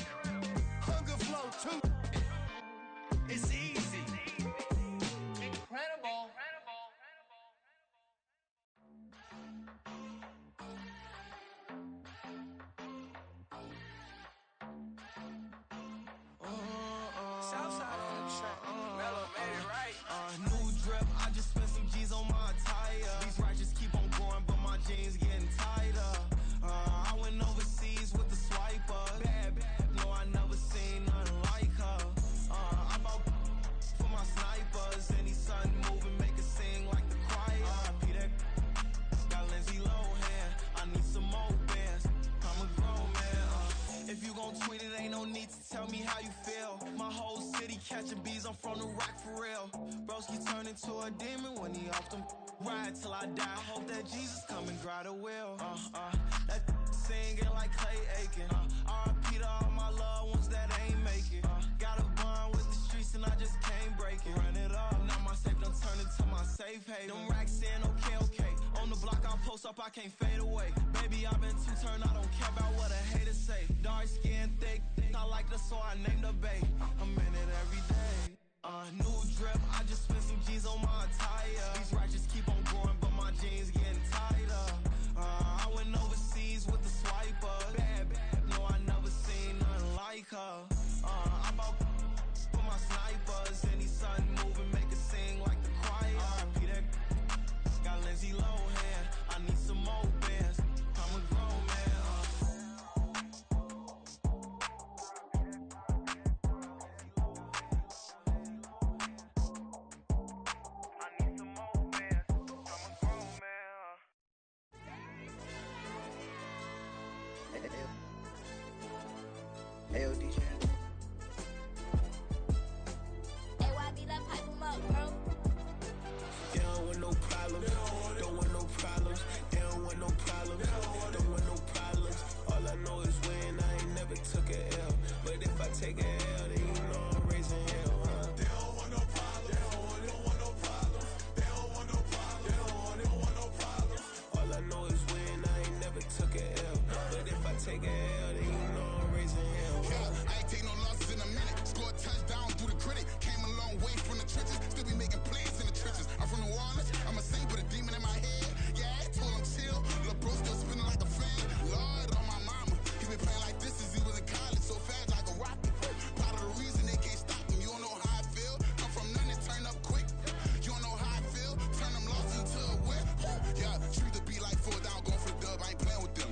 Hunger flow 2. It's easy. Incredible. Southside on the track. Mellow made it right. New drip, I just spent some G's on my attire. These righteous keep on going, but my jeans getting tighter. I went overseas with the swiper. Bad, no, I never seen nothing like her. I bought for my snipers. Any sun moving, make it sing like the choir. Peter got Lindsay Lohan. I need some more bands. I'm a grown man. If you gon' tweet it, ain't no need to tell me how you feel. My whole city catching bees, I'm from the rock for real. Broski turned into a demon when he off them. Ride till I die, hope that Jesus come and grab the wheel. That singing like Clay Aiken. R.I.P. to all my loved ones that ain't make it. Got a bond with the streets and I just can't break it. Run it up, now my safe done turned into my safe haven. Them racks in, okay. On the block I post up, I can't fade away. Baby, I've been too turned, I don't care about what a hater say. Dark skin, thick, I like the so I named the bay. I'm in it every day. New drip, I just spent some G's on my attire. These righteous keep on going, but my jeans getting tighter. take a L, then you know I'm raising hell. Yeah, I ain't take no losses in a minute. Scored touchdown through the critic. Came a long way from the trenches. Still be making plays in the trenches. I'm from New Orleans. I'm a saint with a demon in my head. Yeah, I told him chill. Lil' bro still spinning like a fan. Lord on my mama. He been playing like this since he was in college. So fast like a rocket. Part of the reason they can't stop him. You don't know how I feel. Come from nothing, turn up quick. You don't know how I feel. Turn them losses into a whip. Yeah, treat the beat like 4 down. Going for the dub. I ain't playing with them.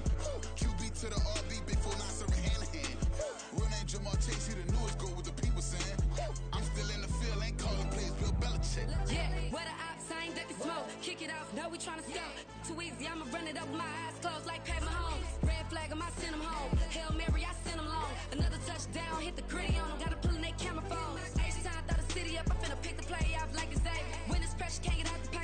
QB to the RB. Big 4-9 serving hand to hand. Real name Jamal Chase. He the newest go with the people saying. I'm still in the field. Ain't calling plays. Bill Belichick. Yeah, where the ops, I ain't ducking smoke. Kick it off, know we tryna score. Too easy, I'ma run it up with my eyes closed like Pat Mahomes. Red flag, I send him home. Hail Mary, I send him long. Another touchdown, hit the gritty on him. Gotta pull in they camera phones. H-time, throw the city up, I finna pick the play off like it's David. When this pressure can't get out the